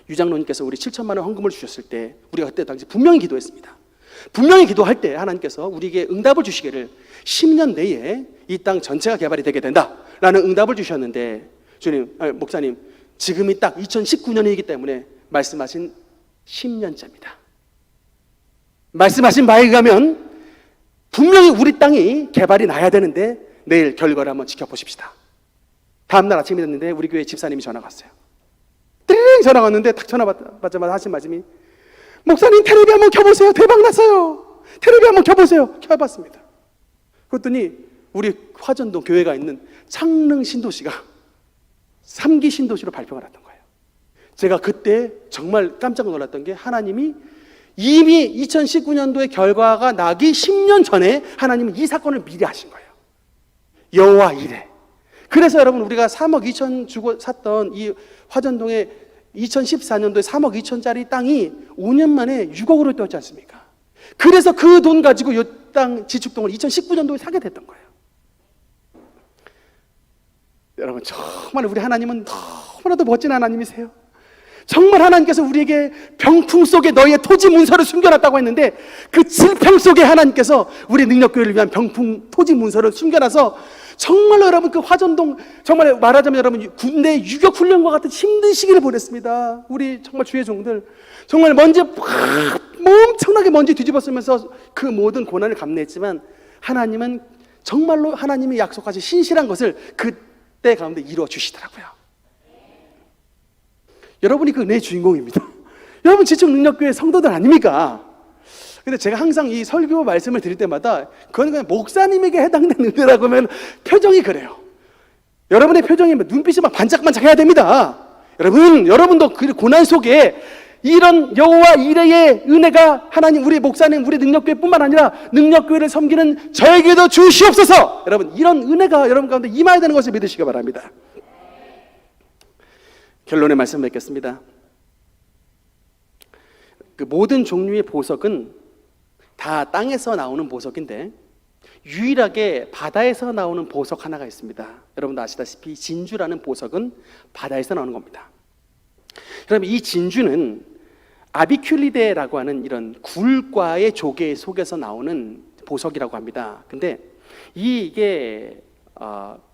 유 장로님께서 우리 7천만 원 헌금을 주셨을 때 우리가 그때 당시 분명히 기도했습니다. 분명히 기도할 때 하나님께서 우리에게 응답을 주시기를 10년 내에 이 땅 전체가 개발이 되게 된다라는 응답을 주셨는데 주님, 목사님 지금이 딱 2019년이기 때문에 말씀하신 10년째입니다. 말씀하신 바에 의하면 분명히 우리 땅이 개발이 나야 되는데 내일 결과를 한번 지켜보십시다. 다음날 아침이 됐는데 우리 교회 집사님이 전화가 왔어요. 띵 전화가 왔는데 딱 전화 받자마자 하신 말씀이 목사님 텔레비 한번 켜보세요. 대박 났어요. 텔레비 한번 켜보세요. 켜봤습니다. 그랬더니 우리 화전동 교회가 있는 창릉 신도시가 3기 신도시로 발표가 났던 거예요. 제가 그때 정말 깜짝 놀랐던 게 하나님이 이미 2019년도에 결과가 나기 10년 전에 하나님은 이 사건을 미리 하신 거예요. 여호와 이래. 그래서 여러분 우리가 3억 2천 주고 샀던 이 화전동에 2014년도에 3억 2천짜리 땅이 5년 만에 6억으로 뛰었지 않습니까? 그래서 그 돈 가지고 이 땅 지축동을 2019년도에 사게 됐던 거예요. 여러분, 정말 우리 하나님은 너무나도 멋진 하나님이세요. 정말 하나님께서 우리에게 병풍 속에 너희의 토지 문서를 숨겨놨다고 했는데, 그 질병 속에 하나님께서 우리 능력교회를 위한 병풍 토지 문서를 숨겨놔서 정말로 여러분, 그 화전동, 정말 말하자면 여러분 군대 유격 훈련과 같은 힘든 시기를 보냈습니다. 우리 정말 주의 종들 정말 먼지 엄청나게 먼지 뒤집어쓰면서 그 모든 고난을 감내했지만, 하나님은 정말로 하나님이 약속하신 신실한 것을 그때 가운데 이루어 주시더라고요. 여러분이 그 은혜의 주인공입니다. 여러분 지축능력교회 성도들 아닙니까? 근데 제가 항상 이 설교 말씀을 드릴 때마다 그건 그냥 목사님에게 해당되는 은혜라고 하면 표정이 그래요. 여러분의 표정이 눈빛이 막 반짝반짝해야 됩니다. 여러분도 그 고난 속에 이런 여호와 이레의 은혜가 하나님, 우리 목사님, 우리 능력교회뿐만 아니라 능력교회를 섬기는 저에게도 주시옵소서. 여러분, 이런 은혜가 여러분 가운데 임해야 되는 것을 믿으시기 바랍니다. 결론의 말씀 맺겠습니다. 그 모든 종류의 보석은 다 땅에서 나오는 보석인데, 유일하게 바다에서 나오는 보석 하나가 있습니다. 여러분도 아시다시피 진주라는 보석은 바다에서 나오는 겁니다. 그럼 이 진주는 아비큘리데라고 하는 이런 굴과의 조개 속에서 나오는 보석이라고 합니다. 근데 이게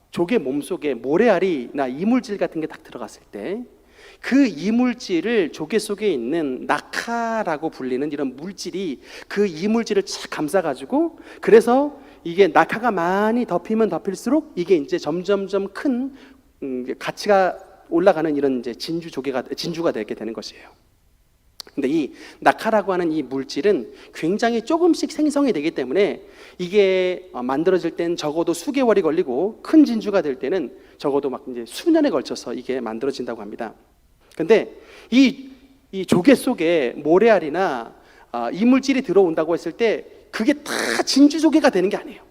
조개 몸속에 모래알이나 이물질 같은 게 딱 들어갔을 때 그 이물질을, 조개 속에 있는 낙하라고 불리는 이런 물질이 그 이물질을 착 감싸가지고, 그래서 이게 낙하가 많이 덮이면 덮일수록 이게 이제 점점점 큰 가치가 올라가는 이런 이제 진주가 되게 되는 것이에요. 근데 이 낙하라고 하는 이 물질은 굉장히 조금씩 생성이 되기 때문에 이게 만들어질 땐 적어도 수개월이 걸리고, 큰 진주가 될 때는 적어도 막 이제 수년에 걸쳐서 이게 만들어진다고 합니다. 근데 이 조개 속에 모래알이나 이물질이 들어온다고 했을 때 그게 다 진주 조개가 되는 게 아니에요.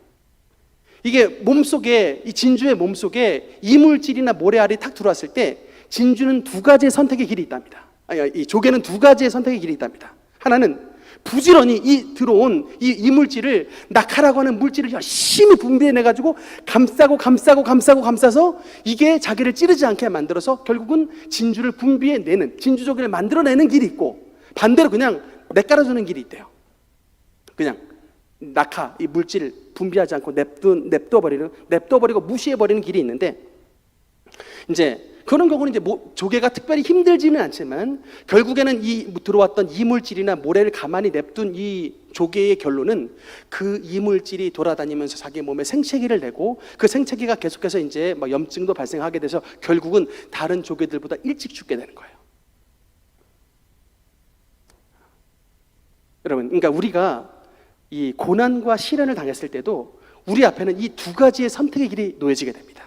이게 몸속에, 이 진주의 몸속에 이물질이나 모래알이 탁 들어왔을 때 진주는 두 가지의 선택의 길이 있답니다. 이 조개는 두 가지의 선택의 길이 있답니다. 하나는 부지런히 들어온 이 이물질을, 낙하라고 하는 물질을 열심히 분비해내가지고 감싸서 이게 자기를 찌르지 않게 만들어서 결국은 진주를 분비해내는, 진주조개를 만들어내는 길이 있고, 반대로 그냥 내깔아주는 길이 있대요. 그냥 낙하, 이 물질을 분비하지 않고 냅둬버리고 무시해버리는 길이 있는데, 이제 그런 경우는 이제 조개가 특별히 힘들지는 않지만 결국에는 이 들어왔던 이물질이나 모래를 가만히 냅둔 이 조개의 결론은 그 이물질이 돌아다니면서 자기 몸에 생채기를 내고, 그 생채기가 계속해서 이제 막 염증도 발생하게 돼서 결국은 다른 조개들보다 일찍 죽게 되는 거예요. 여러분, 그러니까 우리가 이 고난과 시련을 당했을 때도 우리 앞에는 이 두 가지의 선택의 길이 놓여지게 됩니다.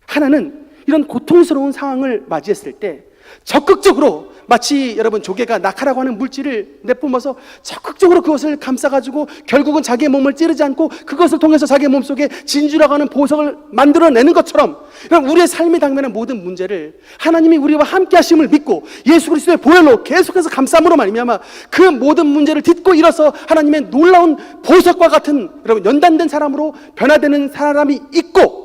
하나는 이런 고통스러운 상황을 맞이했을 때 적극적으로, 마치 여러분 조개가 낙하라고 하는 물질을 내뿜어서 적극적으로 그것을 감싸가지고 결국은 자기의 몸을 찌르지 않고 그것을 통해서 자기의 몸속에 진주라고 하는 보석을 만들어내는 것처럼, 우리의 삶이 당면한 모든 문제를 하나님이 우리와 함께 하심을 믿고 예수 그리스도의 보혈로 계속해서 감싸므로 말미암아 그 모든 문제를 딛고 일어서 하나님의 놀라운 보석과 같은 여러분 연단된 사람으로 변화되는 사람이 있고,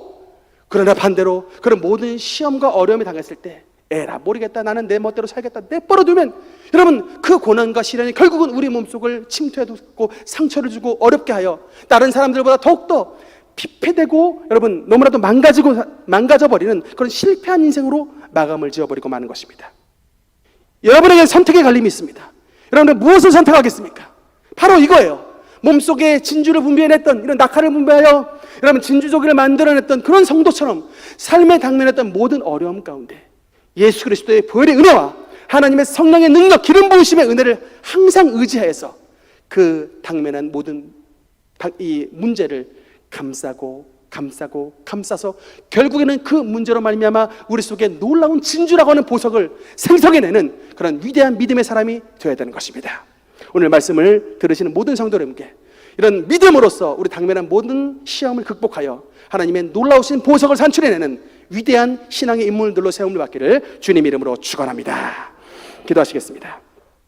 그러나 반대로 그런 모든 시험과 어려움이 당했을 때 에라 모르겠다, 나는 내 멋대로 살겠다 내버려두면, 여러분 그 고난과 시련이 결국은 우리 몸속을 침투해두고 상처를 주고 어렵게 하여 다른 사람들보다 더욱더 피폐되고 여러분 너무나도 망가져버리는 그런 실패한 인생으로 마감을 지어버리고 마는 것입니다. 여러분에게 선택의 갈림이 있습니다. 여러분은 무엇을 선택하겠습니까? 바로 이거예요. 몸속에 진주를 분비해냈던, 이런 낙하를 분비하여 여러분 진주조개를 만들어냈던 그런 성도처럼 삶에 당면했던 모든 어려움 가운데 예수 그리스도의 보혈의 은혜와 하나님의 성령의 능력, 기름 부으심의 은혜를 항상 의지하여서 그 당면한 모든 이 문제를 감싸서 결국에는 그 문제로 말미암아 우리 속에 놀라운 진주라고 하는 보석을 생성해내는 그런 위대한 믿음의 사람이 되어야 되는 것입니다. 오늘 말씀을 들으시는 모든 성도 여러분께 이런 믿음으로써 우리 당면한 모든 시험을 극복하여 하나님의 놀라우신 보석을 산출해내는 위대한 신앙의 인물들로 세움을 받기를 주님 이름으로 축원합니다. 기도하시겠습니다.